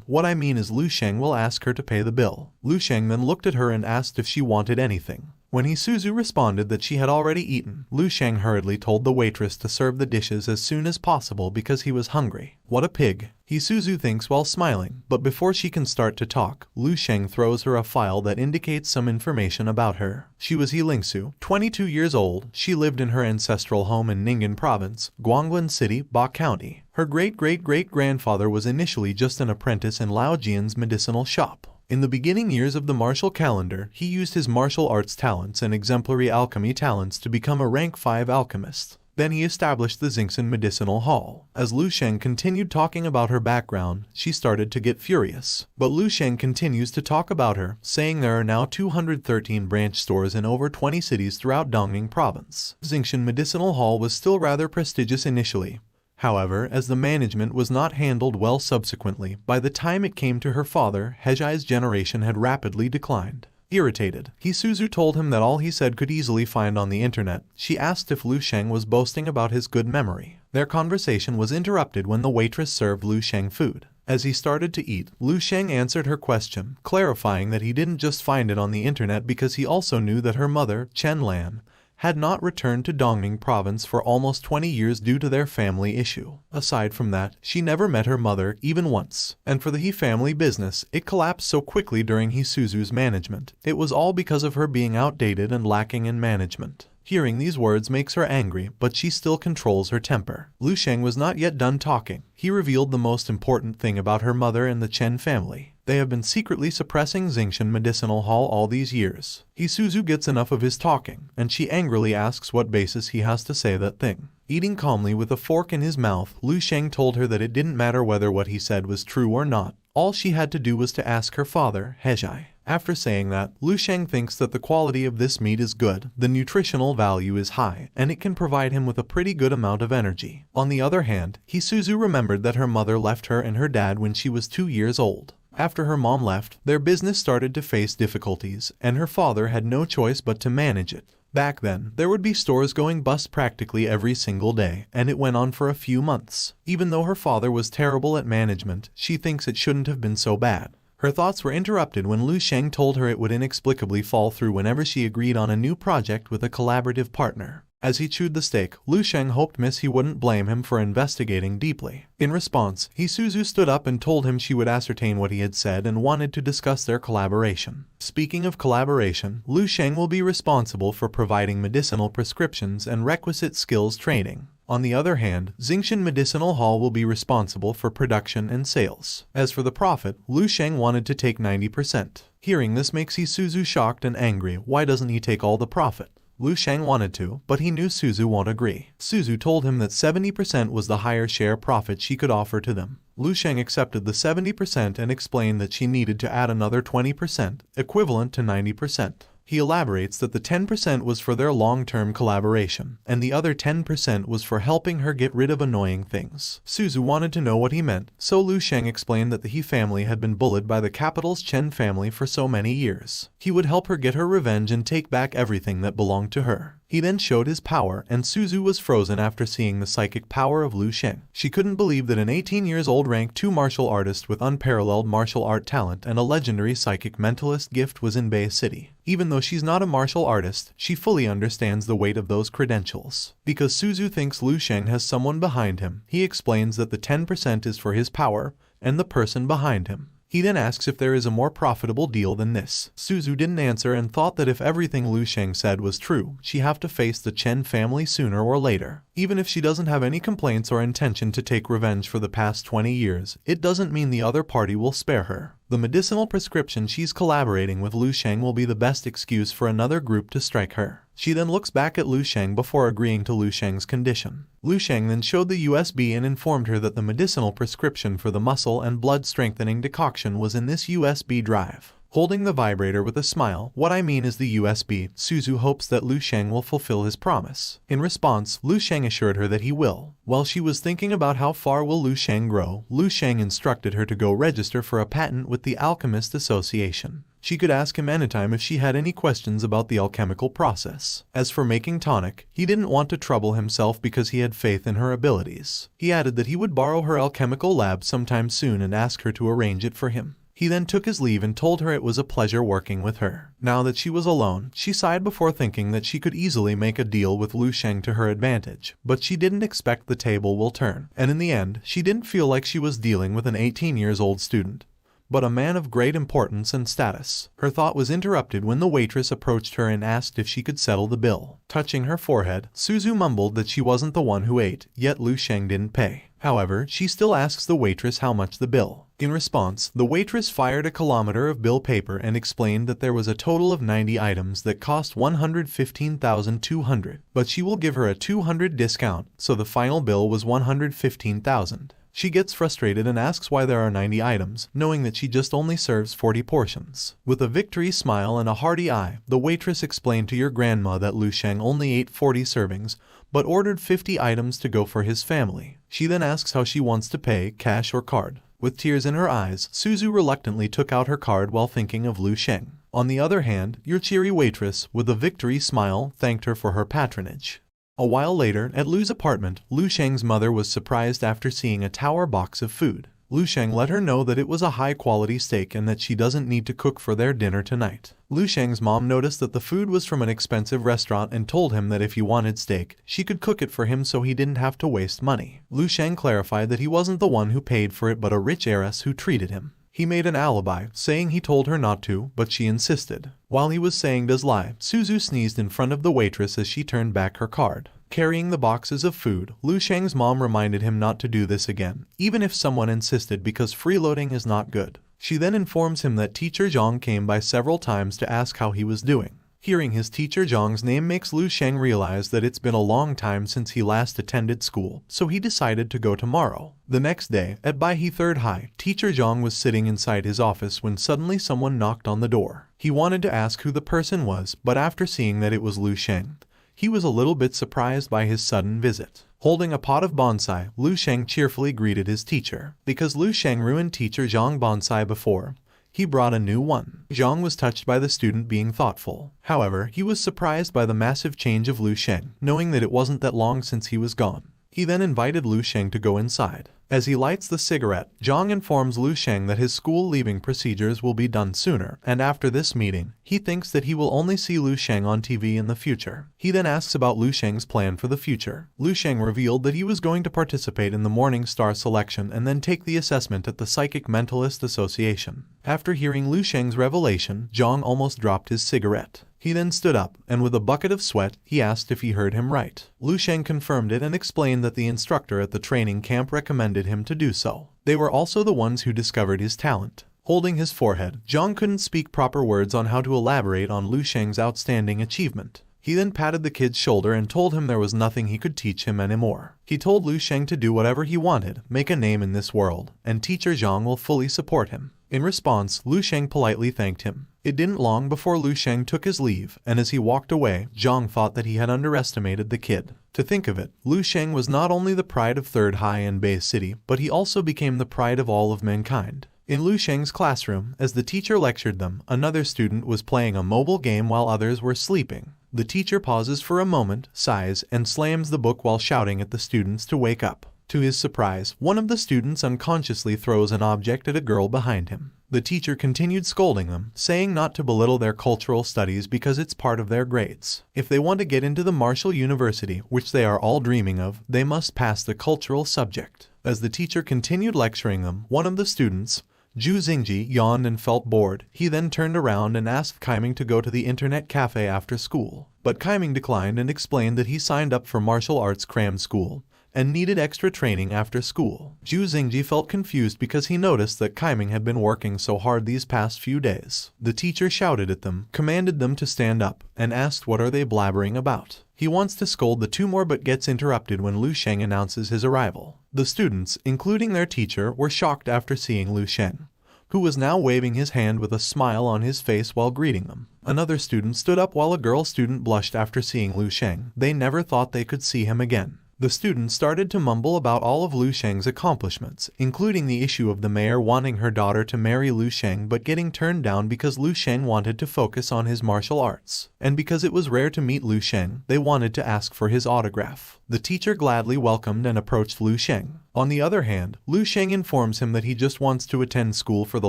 What I mean is Lu Sheng will ask her to pay the bill. Lu Sheng then looked at her and asked if she wanted anything. When Isuzu responded that she had already eaten, Lu Sheng hurriedly told the waitress to serve the dishes as soon as possible because he was hungry. What a pig, Isuzu thinks while smiling, but before she can start to talk, Lu Sheng throws her a file that indicates some information about her. She was Lingsu, 22 years old. She lived in her ancestral home in Ning'an Province, Guanglan City, Ba County. Her great-great-great-grandfather was initially just an apprentice in Lao Jian's medicinal shop. In the beginning years of the martial calendar, he used his martial arts talents and exemplary alchemy talents to become a rank 5 alchemist. Then he established the Xingshan Medicinal Hall. As Lu Sheng continued talking about her background, she started to get furious. But Lu Sheng continues to talk about her, saying there are now 213 branch stores in over 20 cities throughout Dongning Province. Xingshan Medicinal Hall was still rather prestigious initially. However, as the management was not handled well subsequently, by the time it came to her father, Hejai's generation had rapidly declined. Irritated, Isuzu told him that all he said could easily find on the internet. She asked if Lu Sheng was boasting about his good memory. Their conversation was interrupted when the waitress served Lu Sheng food. As he started to eat, Lu Sheng answered her question, clarifying that he didn't just find it on the internet because he also knew that her mother, Chen Lan, had not returned to Dongning Province for almost 20 years due to their family issue. Aside from that, she never met her mother even once. And for the He family business, it collapsed so quickly during Isuzu's management. It was all because of her being outdated and lacking in management. Hearing these words makes her angry, but she still controls her temper. Lu Sheng was not yet done talking. He revealed the most important thing about her mother and the Chen family. They have been secretly suppressing Xingshan Medicinal Hall all these years. Isuzu gets enough of his talking, and she angrily asks what basis he has to say that thing. Eating calmly with a fork in his mouth, Lu Sheng told her that it didn't matter whether what he said was true or not. All she had to do was to ask her father, Hejai. After saying that, Lu Sheng thinks that the quality of this meat is good, the nutritional value is high, and it can provide him with a pretty good amount of energy. On the other hand, Isuzu remembered that her mother left her and her dad when she was 2 years old. After her mom left, their business started to face difficulties, and her father had no choice but to manage it. Back then, there would be stores going bust practically every single day, and it went on for a few months. Even though her father was terrible at management, she thinks it shouldn't have been so bad. Her thoughts were interrupted when Lu Sheng told her it would inexplicably fall through whenever she agreed on a new project with a collaborative partner. As he chewed the steak, Lu Sheng hoped he wouldn't blame him for investigating deeply. In response, Suzu stood up and told him she would ascertain what he had said and wanted to discuss their collaboration. Speaking of collaboration, Lu Sheng will be responsible for providing medicinal prescriptions and requisite skills training. On the other hand, Xingshan Medicinal Hall will be responsible for production and sales. As for the profit, Lu Sheng wanted to take 90%. Hearing this makes Suzu shocked and angry. Why doesn't he take all the profit? Lu Sheng wanted to, but he knew Suzu won't agree. Suzu told him that 70% was the higher share profit she could offer to them. Lu Sheng accepted the 70% and explained that she needed to add another 20%, equivalent to 90%. He elaborates that the 10% was for their long-term collaboration, and the other 10% was for helping her get rid of annoying things. Suzu wanted to know what he meant, so Lu Sheng explained that the He family had been bullied by the capital's Chen family for so many years. He would help her get her revenge and take back everything that belonged to her. He then showed his power, and Suzu was frozen after seeing the psychic power of Lu Sheng. She couldn't believe that an 18-year-old rank 2 martial artist with unparalleled martial art talent and a legendary psychic mentalist gift was in Bay City. Even though she's not a martial artist, she fully understands the weight of those credentials. Because Suzu thinks Lu Sheng has someone behind him, he explains that the 10% is for his power and the person behind him. He then asks if there is a more profitable deal than this. Suzu didn't answer and thought that if everything Lu Sheng said was true, she'd have to face the Chen family sooner or later. Even if she doesn't have any complaints or intention to take revenge for the past 20 years, it doesn't mean the other party will spare her. The medicinal prescription she's collaborating with Lu Sheng will be the best excuse for another group to strike her. She then looks back at Lu Sheng before agreeing to Lu Sheng's condition. Lu Sheng then showed the USB and informed her that the medicinal prescription for the muscle and blood strengthening decoction was in this USB drive. Holding the vibrator with a smile, "What I mean is the USB, Suzu hopes that Lu Sheng will fulfill his promise. In response, Lu Sheng assured her that he will. While she was thinking about how far will Lu Sheng grow, Lu Sheng instructed her to go register for a patent with the Alchemist Association. She could ask him anytime if she had any questions about the alchemical process. As for making tonic, he didn't want to trouble himself because he had faith in her abilities. He added that he would borrow her alchemical lab sometime soon and ask her to arrange it for him. He then took his leave and told her it was a pleasure working with her. Now that she was alone, she sighed before thinking that she could easily make a deal with Lu Sheng to her advantage, but she didn't expect the table will turn, and in the end, she didn't feel like she was dealing with an 18-year-old student, but a man of great importance and status. Her thought was interrupted when the waitress approached her and asked if she could settle the bill. Touching her forehead, Suzu mumbled that she wasn't the one who ate, yet Lu Sheng didn't pay. However, she still asks the waitress how much the bill. In response, the waitress fired a kilometer of bill paper and explained that there was a total of 90 items that cost 115,200, but she will give her a 200 discount, so the final bill was 115,000. She gets frustrated and asks why there are 90 items, knowing that she just only serves 40 portions. With a victory smile and a hearty eye, the waitress explained to your grandma that Lu Sheng only ate 40 servings, but ordered 50 items to go for his family. She then asks how she wants to pay, cash or card. With tears in her eyes, Suzu reluctantly took out her card while thinking of Lu Sheng. On the other hand, your cheery waitress, with a victory smile, thanked her for her patronage. A while later, at Lu's apartment, Lu Sheng's mother was surprised after seeing a tower box of food. Lu Sheng let her know that it was a high-quality steak and that she doesn't need to cook for their dinner tonight. Lu Sheng's mom noticed that the food was from an expensive restaurant and told him that if he wanted steak, she could cook it for him so he didn't have to waste money. Lu Sheng clarified that he wasn't the one who paid for it but a rich heiress who treated him. He made an alibi, saying he told her not to, but she insisted. While he was saying does lie, Suzu sneezed in front of the waitress as she turned back her card. Carrying the boxes of food, Lu Sheng's mom reminded him not to do this again, even if someone insisted because freeloading is not good. She then informs him that teacher Zhang came by several times to ask how he was doing. Hearing his teacher Zhang's name makes Lu Sheng realize that it's been a long time since he last attended school, so he decided to go tomorrow. The next day, at Baihe Third High, teacher Zhang was sitting inside his office when suddenly someone knocked on the door. He wanted to ask who the person was, but after seeing that it was Lu Sheng, he was a little bit surprised by his sudden visit. Holding a pot of bonsai, Lu Sheng cheerfully greeted his teacher. Because Lu Sheng ruined teacher Zhang bonsai before, he brought a new one. Zhang was touched by the student being thoughtful. However, he was surprised by the massive change of Lu Sheng, knowing that it wasn't that long since he was gone. He then invited Lu Sheng to go inside. As he lights the cigarette, Zhang informs Lu Sheng that his school leaving procedures will be done sooner, and after this meeting, he thinks that he will only see Lu Sheng on TV in the future. He then asks about Lu Sheng's plan for the future. Lu Sheng revealed that he was going to participate in the Morning Star selection and then take the assessment at the Psychic Mentalist Association. After hearing Lu Sheng's revelation, Zhang almost dropped his cigarette. He then stood up, and with a bucket of sweat, he asked if he heard him right. Lu Sheng confirmed it and explained that the instructor at the training camp recommended him to do so. They were also the ones who discovered his talent. Holding his forehead, Zhang couldn't speak proper words on how to elaborate on Lu Sheng's outstanding achievement. He then patted the kid's shoulder and told him there was nothing he could teach him anymore. He told Lu Sheng to do whatever he wanted, make a name in this world, and teacher Zhang will fully support him. In response, Lu Sheng politely thanked him. It didn't long before Lu Sheng took his leave, and as he walked away, Zhang thought that he had underestimated the kid. To think of it, Lu Sheng was not only the pride of Third High and Bay City, but he also became the pride of all of mankind. In Lu Sheng's classroom, as the teacher lectured them, another student was playing a mobile game while others were sleeping. The teacher pauses for a moment, sighs, and slams the book while shouting at the students to wake up. To his surprise, one of the students unconsciously throws an object at a girl behind him. The teacher continued scolding them, saying not to belittle their cultural studies because it's part of their grades. If they want to get into the Martial University, which they are all dreaming of, they must pass the cultural subject. As the teacher continued lecturing them, one of the students, Zhu Xingji, yawned and felt bored. He then turned around and asked Kaiming to go to the internet cafe after school. But Kaiming declined and explained that he signed up for martial arts cram school and needed extra training after school. Zhu Xingji felt confused because he noticed that Kaiming had been working so hard these past few days. The teacher shouted at them, commanded them to stand up, and asked what are they blabbering about. He wants to scold the two more but gets interrupted when Lu Sheng announces his arrival. The students, including their teacher, were shocked after seeing Lu Sheng, who was now waving his hand with a smile on his face while greeting them. Another student stood up while a girl student blushed after seeing Lu Sheng. They never thought they could see him again. The students started to mumble about all of Lu Sheng's accomplishments, including the issue of the mayor wanting her daughter to marry Lu Sheng but getting turned down because Lu Sheng wanted to focus on his martial arts. And because it was rare to meet Lu Sheng, they wanted to ask for his autograph. The teacher gladly welcomed and approached Lu Sheng. On the other hand, Lu Sheng informs him that he just wants to attend school for the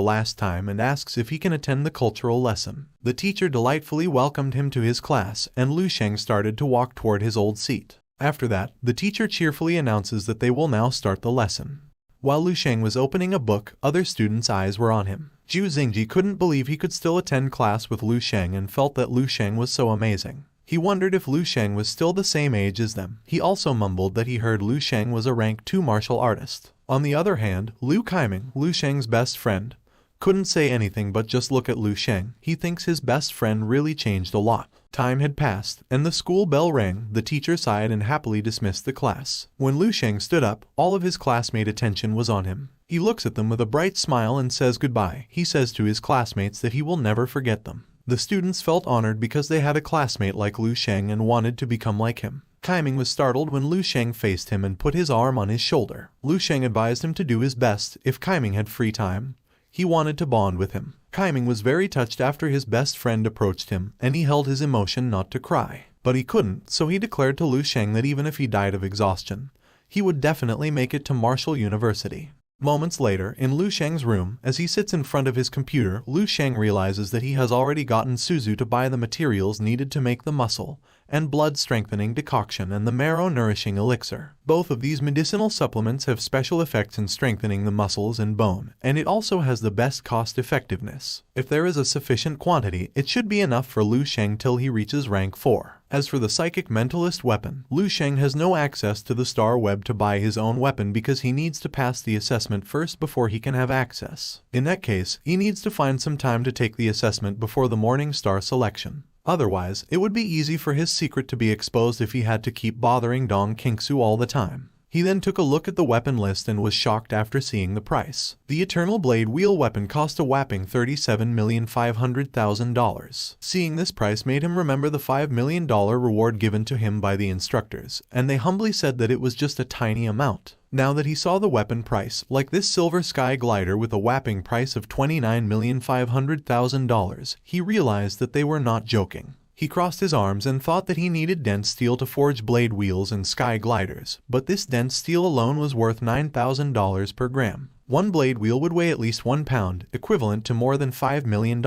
last time and asks if he can attend the cultural lesson. The teacher delightfully welcomed him to his class, and Lu Sheng started to walk toward his old seat. After that, the teacher cheerfully announces that they will now start the lesson. While Lu Sheng was opening a book, other students' eyes were on him. Zhu Xingji couldn't believe he could still attend class with Lu Sheng and felt that Lu Sheng was so amazing. He wondered if Lu Sheng was still the same age as them. He also mumbled that he heard Lu Sheng was a rank 2 martial artist. On the other hand, Lu Kaiming, Lu Sheng's best friend, couldn't say anything but just look at Lu Sheng. He thinks his best friend really changed a lot. Time had passed, and the school bell rang. The teacher sighed and happily dismissed the class. When Lu Sheng stood up, all of his classmate attention was on him. He looks at them with a bright smile and says goodbye. He says to his classmates that he will never forget them. The students felt honored because they had a classmate like Lu Sheng and wanted to become like him. Kaiming was startled when Lu Sheng faced him and put his arm on his shoulder. Lu Sheng advised him to do his best. If Kaiming had free time, he wanted to bond with him. Kaiming was very touched after his best friend approached him, and he held his emotion not to cry. But he couldn't, so he declared to Lu Sheng that even if he died of exhaustion, he would definitely make it to Martial University. Moments later, in Lu Sheng's room, as he sits in front of his computer, Lu Sheng realizes that he has already gotten Suzu to buy the materials needed to make the muscle and blood-strengthening decoction and the marrow-nourishing elixir. Both of these medicinal supplements have special effects in strengthening the muscles and bone, and it also has the best cost-effectiveness. If there is a sufficient quantity, it should be enough for Lu Sheng till he reaches rank 4. As for the Psychic Mentalist weapon, Lu Sheng has no access to the Star Web to buy his own weapon because he needs to pass the assessment first before he can have access. In that case, he needs to find some time to take the assessment before the Morning Star selection. Otherwise, it would be easy for his secret to be exposed if he had to keep bothering Dong Qingsu all the time. He then took a look at the weapon list and was shocked after seeing the price. The Eternal Blade Wheel weapon cost a whopping $37,500,000. Seeing this price made him remember the $5 million reward given to him by the instructors, and they humbly said that it was just a tiny amount. Now that he saw the weapon price, like this Silver Sky glider with a whopping price of $29,500,000, he realized that they were not joking. He crossed his arms and thought that he needed dense steel to forge blade wheels and sky gliders, but this dense steel alone was worth $9,000 per gram. One blade wheel would weigh at least 1 pound, equivalent to more than $5 million.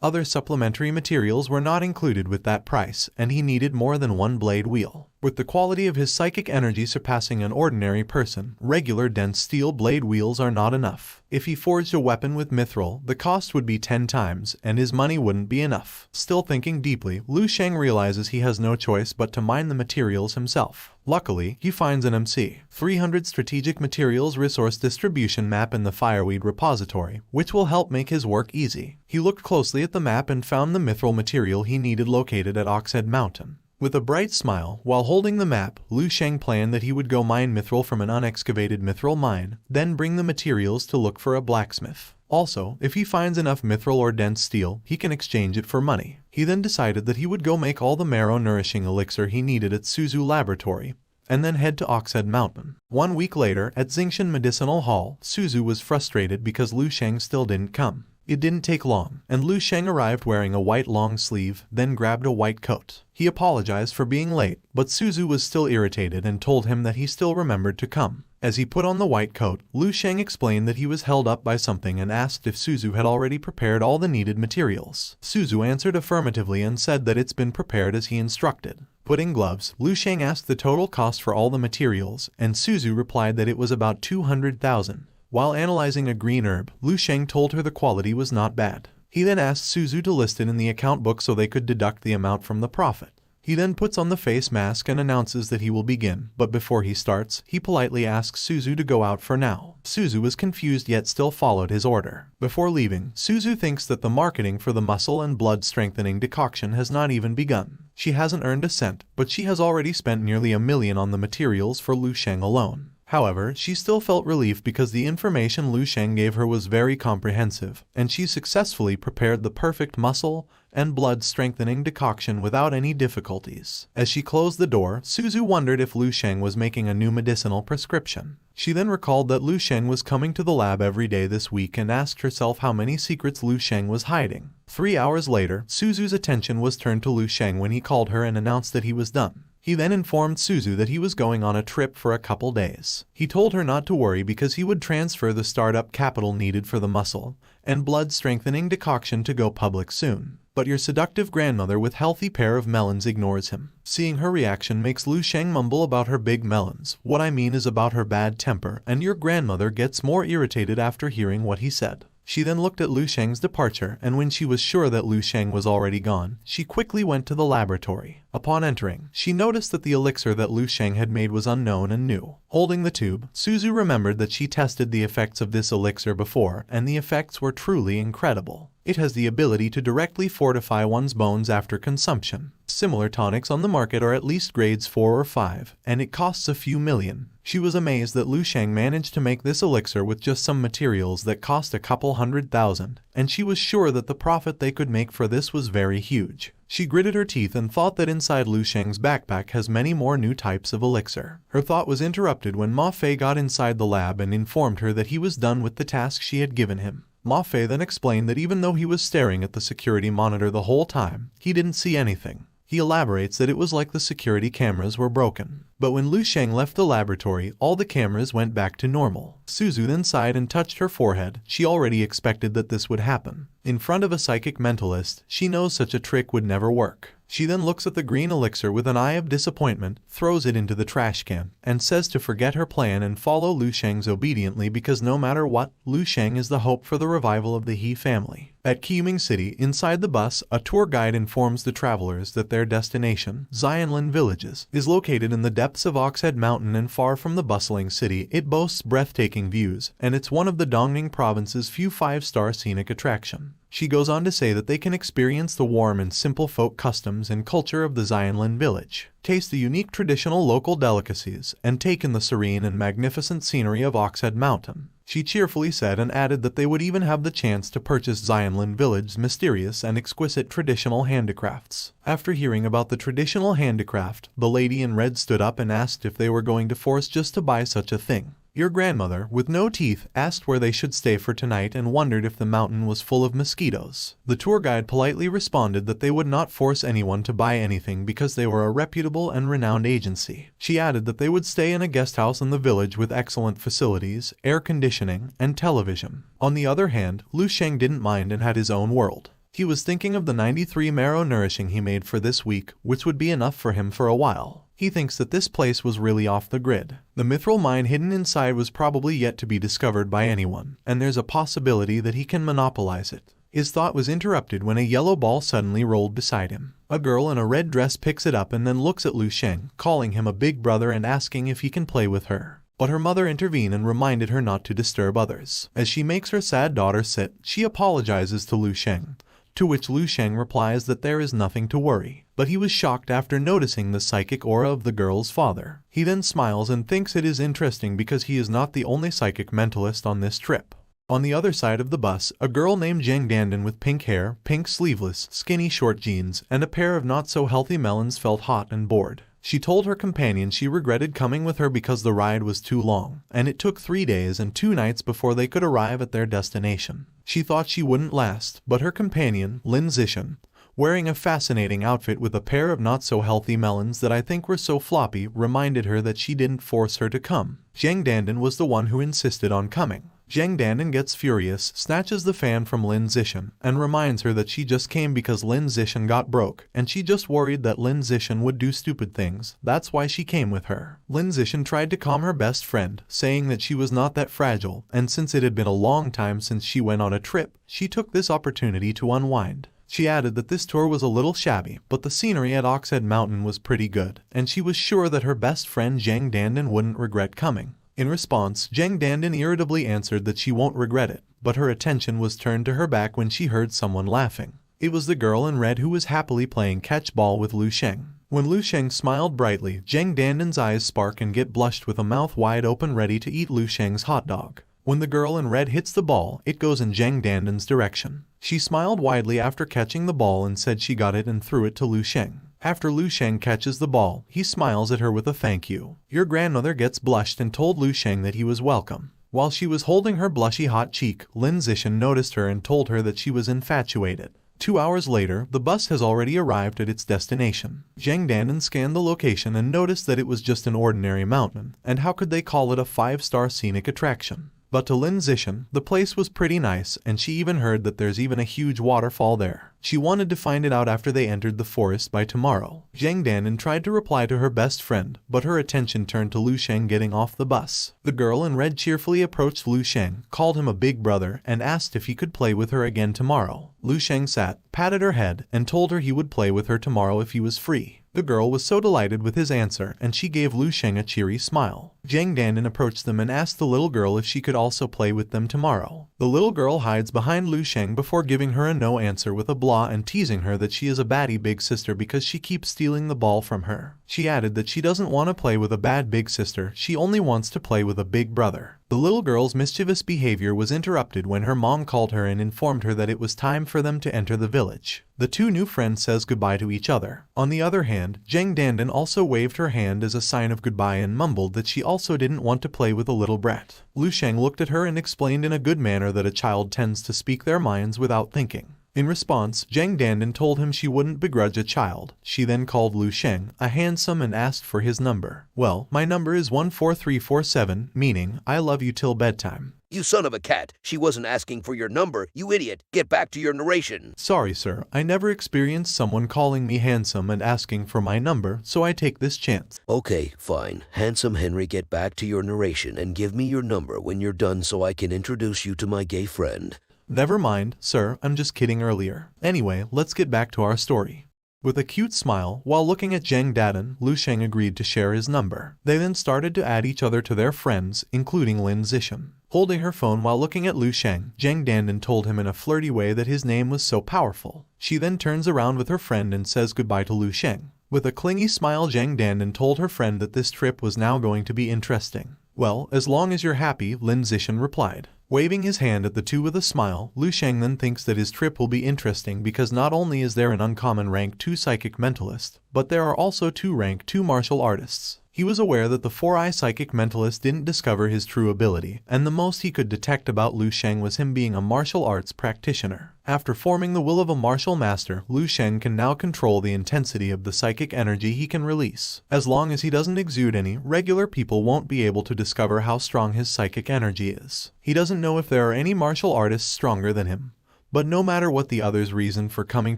Other supplementary materials were not included with that price, and he needed more than one blade wheel. With the quality of his psychic energy surpassing an ordinary person, regular dense steel blade wheels are not enough. If he forged a weapon with mithril, the cost would be 10 times, and his money wouldn't be enough. Still thinking deeply, Liu Shang realizes he has no choice but to mine the materials himself. Luckily, he finds an MC-300 Strategic Materials Resource Distribution map in the Fireweed repository, which will help make his work easy. He looked closely at the map and found the mithril material he needed located at Oxhead Mountain. With a bright smile, while holding the map, Liu Shang planned that he would go mine mithril from an unexcavated mithril mine, then bring the materials to look for a blacksmith. Also, if he finds enough mithril or dense steel, he can exchange it for money. He then decided that he would go make all the marrow-nourishing elixir he needed at Suzu Laboratory, and then head to Oxhead Mountain. 1 week later, at Xingshan Medicinal Hall, Suzu was frustrated because Liu Shang still didn't come. It didn't take long, and Liu Shang arrived wearing a white long sleeve, then grabbed a white coat. He apologized for being late, but Suzu was still irritated and told him that he still remembered to come. As he put on the white coat, Liu Shang explained that he was held up by something and asked if Suzu had already prepared all the needed materials. Suzu answered affirmatively and said that it's been prepared as he instructed. Putting gloves, Liu Shang asked the total cost for all the materials, and Suzu replied that it was about 200,000. While analyzing a green herb, Liu Shang told her the quality was not bad. He then asked Suzu to list it in the account book so they could deduct the amount from the profit. He then puts on the face mask and announces that he will begin, but before he starts, he politely asks Suzu to go out for now. Suzu was confused yet still followed his order. Before leaving, Suzu thinks that the marketing for the muscle and blood strengthening decoction has not even begun. She hasn't earned a cent, but she has already spent nearly $1 million on the materials for Liu Shang alone. However, she still felt relief because the information Liu Shang gave her was very comprehensive, and she successfully prepared the perfect muscle and blood strengthening decoction without any difficulties. As she closed the door, Suzu wondered if Liu Shang was making a new medicinal prescription. She then recalled that Liu Shang was coming to the lab every day this week and asked herself how many secrets Liu Shang was hiding. 3 hours later, Suzu's attention was turned to Liu Shang when he called her and announced that he was done. He then informed Suzu that he was going on a trip for a couple days. He told her not to worry because he would transfer the startup capital needed for the muscle and blood strengthening decoction to go public soon. But your seductive grandmother with healthy pair of melons ignores him. Seeing her reaction makes Liu Shang mumble about her big melons. What I mean is about her bad temper, and your grandmother gets more irritated after hearing what he said. She then looked at Liu Shang's departure, and when she was sure that Liu Shang was already gone, she quickly went to the laboratory. Upon entering, she noticed that the elixir that Liu Shang had made was unknown and new. Holding the tube, Suzu remembered that she tested the effects of this elixir before, and the effects were truly incredible. It has the ability to directly fortify one's bones after consumption. Similar tonics on the market are at least grades 4 or 5, and it costs a few million. She was amazed that Liu Shang managed to make this elixir with just some materials that cost a couple $100,000, and she was sure that the profit they could make for this was very huge. She gritted her teeth and thought that inside Liu Shang's backpack has many more new types of elixir. Her thought was interrupted when Ma Fei got inside the lab and informed her that he was done with the task she had given him. Ma Fei then explained that even though he was staring at the security monitor the whole time, he didn't see anything. He elaborates that it was like the security cameras were broken. But when Liu Shang left the laboratory, all the cameras went back to normal. Suzu then sighed and touched her forehead. She already expected that this would happen. In front of a psychic mentalist, she knows such a trick would never work. She then looks at the green elixir with an eye of disappointment, throws it into the trash can, and says to forget her plan and follow Liu Shang's obediently because no matter what, Liu Shang is the hope for the revival of the He family. At Qiming City, inside the bus, a tour guide informs the travelers that their destination, Xianlin Villages, is located in the depths depths of Oxhead Mountain and far from the bustling city, it boasts breathtaking views, and it's one of the Dongning province's few 5-star scenic attractions. She goes on to say that they can experience the warm and simple folk customs and culture of the Xianlin village, taste the unique traditional local delicacies, and take in the serene and magnificent scenery of Oxhead Mountain. She cheerfully said, and added that they would even have the chance to purchase Xianlin Village's mysterious and exquisite traditional handicrafts. After hearing about the traditional handicraft, the lady in red stood up and asked if they were going to force just to buy such a thing. Your grandmother, with no teeth, asked where they should stay for tonight and wondered if the mountain was full of mosquitoes. The tour guide politely responded that they would not force anyone to buy anything because they were a reputable and renowned agency. She added that they would stay in a guest house in the village with excellent facilities, air conditioning, and television. On the other hand, Lu Sheng didn't mind and had his own world. He was thinking of the 93 marrow nourishing he made for this week, which would be enough for him for a while. He thinks that this place was really off the grid. The mithril mine hidden inside was probably yet to be discovered by anyone, and there's a possibility that he can monopolize it. His thought was interrupted when a yellow ball suddenly rolled beside him. A girl in a red dress picks it up and then looks at Lu Sheng, calling him a big brother and asking if he can play with her. But her mother intervened and reminded her not to disturb others. As she makes her sad daughter sit, she apologizes to Lu Sheng, to which Lu Sheng replies that there is nothing to worry. But he was shocked after noticing the psychic aura of the girl's father. He then smiles and thinks it is interesting because he is not the only psychic mentalist on this trip. On the other side of the bus, a girl named Zhang Dandan with pink hair, pink sleeveless, skinny short jeans, and a pair of not-so-healthy melons felt hot and bored. She told her companion she regretted coming with her because the ride was too long, and it took 3 days and 2 nights before they could arrive at their destination. She thought she wouldn't last, but her companion, Lin Zishan, wearing a fascinating outfit with a pair of not-so-healthy melons that I think were so floppy, reminded her that she didn't force her to come. Zhang Dandan was the one who insisted on coming. Zhang Dandan gets furious, snatches the fan from Lin Zishan, and reminds her that she just came because Lin Zishan got broke, and she just worried that Lin Zishan would do stupid things. That's why she came with her. Lin Zishan tried to calm her best friend, saying that she was not that fragile, and since it had been a long time since she went on a trip, she took this opportunity to unwind. She added that this tour was a little shabby, but the scenery at Oxhead Mountain was pretty good, and she was sure that her best friend Zhang Dandan wouldn't regret coming. In response, Zhang Dandan irritably answered that she won't regret it, but her attention was turned to her back when she heard someone laughing. It was the girl in red who was happily playing catch ball with Lu Sheng. When Lu Sheng smiled brightly, Zhang Dandan's eyes spark and get blushed with a mouth wide open ready to eat Lu Sheng's hot dog. When the girl in red hits the ball, it goes in Zhang Dandan's direction. She smiled widely after catching the ball and said she got it and threw it to Lu Sheng. After Lu Sheng catches the ball, he smiles at her with a thank you. Your grandmother gets blushed and told Lu Sheng that he was welcome. While she was holding her blushy hot cheek, Lin Zishan noticed her and told her that she was infatuated. 2 hours later, the bus has already arrived at its destination. Zhang Dandan scanned the location and noticed that it was just an ordinary mountain, and how could they call it a 5-star scenic attraction? But to Lin Zishan, the place was pretty nice, and she even heard that there's even a huge waterfall there. She wanted to find it out after they entered the forest by tomorrow. Zhang Dandan tried to reply to her best friend, but her attention turned to Lu Sheng getting off the bus. The girl in red cheerfully approached Lu Sheng, called him a big brother, and asked if he could play with her again tomorrow. Lu Sheng sat, patted her head, and told her he would play with her tomorrow if he was free. The girl was so delighted with his answer, and she gave Lu Sheng a cheery smile. Zhang Dandan approached them and asked the little girl if she could also play with them tomorrow. The little girl hides behind Lu Sheng before giving her a no answer with a blah and teasing her that she is a batty big sister because she keeps stealing the ball from her. She added that she doesn't want to play with a bad big sister, she only wants to play with a big brother. The little girl's mischievous behavior was interrupted when her mom called her and informed her that it was time for them to enter the village. The two new friends says goodbye to each other. On the other hand, Zhang Dandan also waved her hand as a sign of goodbye and mumbled that she also didn't want to play with a little brat. Lu Sheng looked at her and explained in a good manner that a child tends to speak their minds without thinking. In response, Zhang Dandan told him she wouldn't begrudge a child. She then called Lu Sheng a handsome and asked for his number. Well, my number is 14347, meaning, I love you till bedtime. You son of a cat. She wasn't asking for your number, you idiot. Get back to your narration. Sorry, sir. I never experienced someone calling me handsome and asking for my number, so I take this chance. Okay, fine. Handsome Henry, get back to your narration and give me your number when you're done so I can introduce you to my gay friend. Never mind, sir. I'm just kidding earlier. Anyway, let's get back to our story. With a cute smile, while looking at Zhang Dadan, Lu Sheng agreed to share his number. They then started to add each other to their friends, including Lin Zixin. Holding her phone while looking at Lu Sheng, Zhang Dadan told him in a flirty way that his name was so powerful. She then turns around with her friend and says goodbye to Lu Sheng. With a clingy smile, Zhang Dadan told her friend that this trip was now going to be interesting. Well, as long as you're happy, Lin Zixin replied. Waving his hand at the two with a smile, Lu Sheng then thinks that his trip will be interesting because not only is there an uncommon rank 2 psychic mentalist, but there are also 2 rank 2 martial artists. He was aware that the 4-eye psychic mentalist didn't discover his true ability, and the most he could detect about Lu Sheng was him being a martial arts practitioner. After forming the will of a martial master, Lu Sheng can now control the intensity of the psychic energy he can release. As long as he doesn't exude any, regular people won't be able to discover how strong his psychic energy is. He doesn't know if there are any martial artists stronger than him. But no matter what the others' reason for coming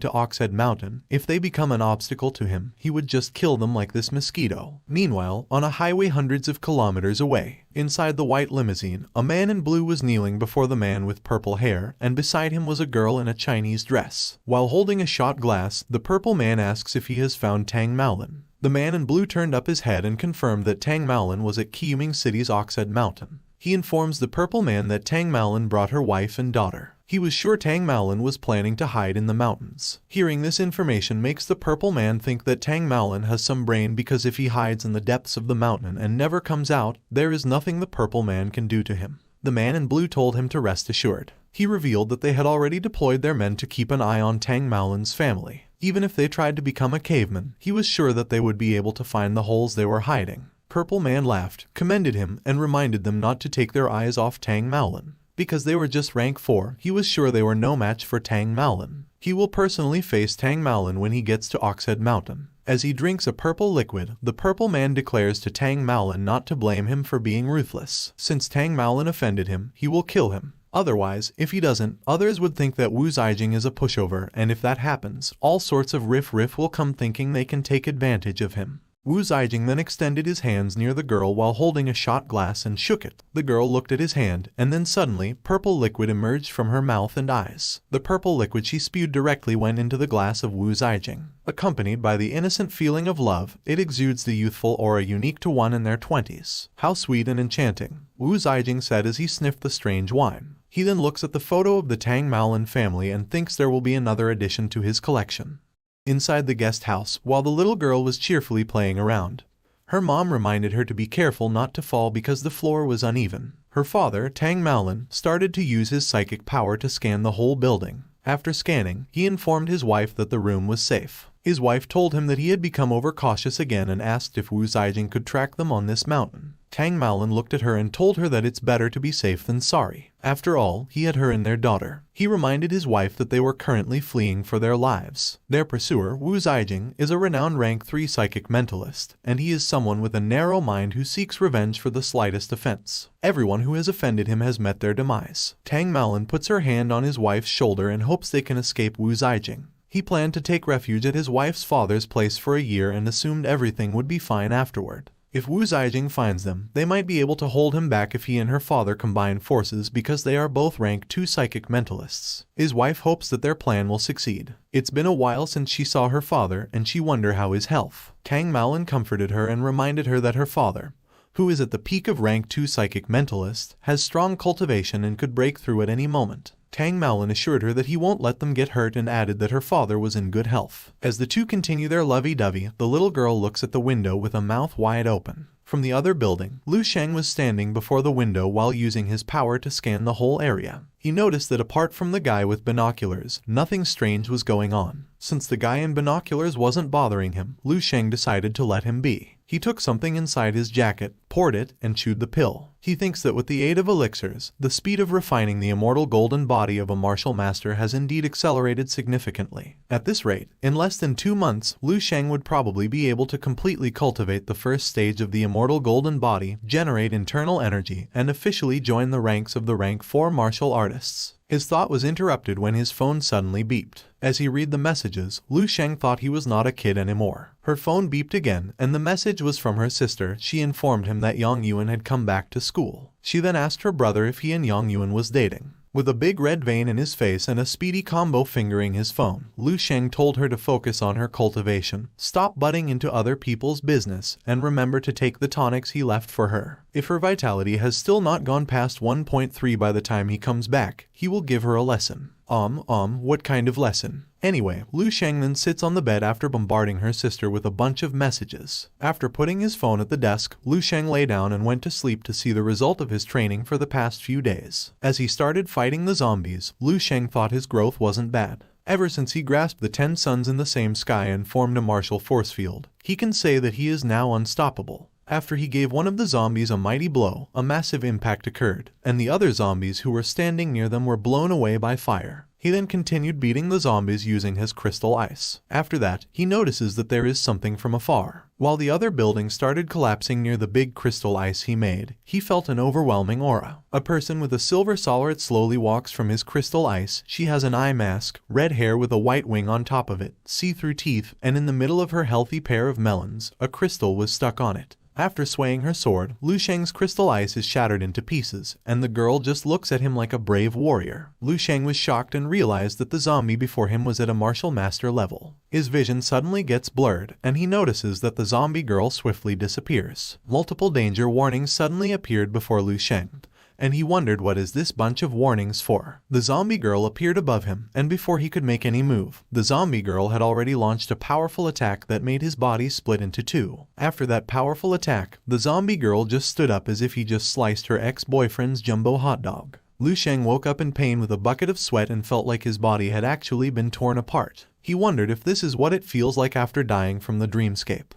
to Oxhead Mountain, if they become an obstacle to him, he would just kill them like this mosquito. Meanwhile, on a highway hundreds of kilometers away, inside the white limousine, a man in blue was kneeling before the man with purple hair, and beside him was a girl in a Chinese dress. While holding a shot glass, the purple man asks if he has found Tang Maolin. The man in blue turned up his head and confirmed that Tang Maolin was at Qiyuming City's Oxhead Mountain. He informs the purple man that Tang Maolin brought her wife and daughter. He was sure Tang Maolin was planning to hide in the mountains. Hearing this information makes the purple man think that Tang Maolin has some brain, because if he hides in the depths of the mountain and never comes out, there is nothing the purple man can do to him. The man in blue told him to rest assured. He revealed that they had already deployed their men to keep an eye on Tang Maolin's family. Even if they tried to become a caveman, he was sure that they would be able to find the holes they were hiding. Purple Man laughed, commended him, and reminded them not to take their eyes off Tang Maolin. Because they were just rank 4, he was sure they were no match for Tang Maolin. He will personally face Tang Maolin when he gets to Oxhead Mountain. As he drinks a purple liquid, the purple man declares to Tang Maolin not to blame him for being ruthless. Since Tang Maolin offended him, he will kill him. Otherwise, if he doesn't, others would think that Wu Zijing is a pushover, and if that happens, all sorts of riff will come thinking they can take advantage of him. Wu Zijing then extended his hands near the girl while holding a shot glass and shook it. The girl looked at his hand, and then suddenly, purple liquid emerged from her mouth and eyes. The purple liquid she spewed directly went into the glass of Wu Zijing. Accompanied by the innocent feeling of love, it exudes the youthful aura unique to one in their 20s. How sweet and enchanting, Wu Zijing said as he sniffed the strange wine. He then looks at the photo of the Tang Maolin family and thinks there will be another addition to his collection. Inside the guest house, while the little girl was cheerfully playing around, her mom reminded her to be careful not to fall because the floor was uneven. Her father, Tang Maolin, started to use his psychic power to scan the whole building. After scanning, he informed his wife that the room was safe. His wife told him that he had become overcautious again and asked if Wu Zijing could track them on this mountain. Tang Maolin looked at her and told her that it's better to be safe than sorry. After all, he had her and their daughter. He reminded his wife that they were currently fleeing for their lives. Their pursuer, Wu Zijing, is a renowned rank 3 psychic mentalist, and he is someone with a narrow mind who seeks revenge for the slightest offense. Everyone who has offended him has met their demise. Tang Maolin puts her hand on his wife's shoulder and hopes they can escape Wu Zijing. He planned to take refuge at his wife's father's place for a year and assumed everything would be fine afterward. If Wu Zijing finds them, they might be able to hold him back if he and her father combine forces because they are both rank 2 psychic mentalists. His wife hopes that their plan will succeed. It's been a while since she saw her father and she wondered how his health. Tang Maolin comforted her and reminded her that her father, who is at the peak of rank 2 psychic mentalist, has strong cultivation and could break through at any moment. Tang Maolin assured her that he won't let them get hurt and added that her father was in good health. As the two continue their lovey-dovey, the little girl looks at the window with a mouth wide open. From the other building, Lu Sheng was standing before the window while using his power to scan the whole area. He noticed that apart from the guy with binoculars, nothing strange was going on. Since the guy in binoculars wasn't bothering him, Lu Sheng decided to let him be. He took something inside his jacket, poured it, and chewed the pill. He thinks that with the aid of elixirs, the speed of refining the immortal golden body of a martial master has indeed accelerated significantly. At this rate, in less than 2 months, Lu Sheng would probably be able to completely cultivate the first stage of the immortal golden body, generate internal energy, and officially join the ranks of the rank 4 martial artists. His thought was interrupted when his phone suddenly beeped. As he read the messages, Lu Sheng thought he was not a kid anymore. Her phone beeped again, and the message was from her sister. She informed him that Yang Yuan had come back to school. She then asked her brother if he and Yang Yuan was dating. With a big red vein in his face and a speedy combo fingering his phone, Lu Sheng told her to focus on her cultivation, stop butting into other people's business, and remember to take the tonics he left for her. If her vitality has still not gone past 1.3 by the time he comes back, he will give her a lesson. What kind of lesson? Anyway, Lu Sheng then sits on the bed after bombarding her sister with a bunch of messages. After putting his phone at the desk, Lu Sheng lay down and went to sleep to see the result of his training for the past few days. As he started fighting the zombies, Lu Sheng thought his growth wasn't bad. Ever since he grasped the 10 suns in the same sky and formed a martial force field, he can say that he is now unstoppable. After he gave one of the zombies a mighty blow, a massive impact occurred, and the other zombies who were standing near them were blown away by fire. He then continued beating the zombies using his crystal ice. After that, he notices that there is something from afar. While the other buildings started collapsing near the big crystal ice he made, he felt an overwhelming aura. A person with a silver solid slowly walks from his crystal ice. She has an eye mask, red hair with a white wing on top of it, see-through teeth, and in the middle of her healthy pair of melons, a crystal was stuck on it. After swaying her sword, Lu Sheng's crystal ice is shattered into pieces, and the girl just looks at him like a brave warrior. Lu Sheng was shocked and realized that the zombie before him was at a martial master level. His vision suddenly gets blurred, and he notices that the zombie girl swiftly disappears. Multiple danger warnings suddenly appeared before Lu Sheng, and he wondered what is this bunch of warnings for. The zombie girl appeared above him, and before he could make any move, the zombie girl had already launched a powerful attack that made his body split into two. After that powerful attack, the zombie girl just stood up as if he just sliced her ex-boyfriend's jumbo hot dog. Lu Sheng woke up in pain with a bucket of sweat and felt like his body had actually been torn apart. He wondered if this is what it feels like after dying from the dreamscape.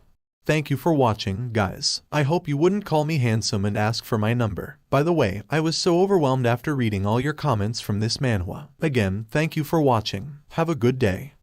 Thank you for watching, guys. I hope you wouldn't call me handsome and ask for my number. By the way, I was so overwhelmed after reading all your comments from this manhwa. Again, thank you for watching. Have a good day.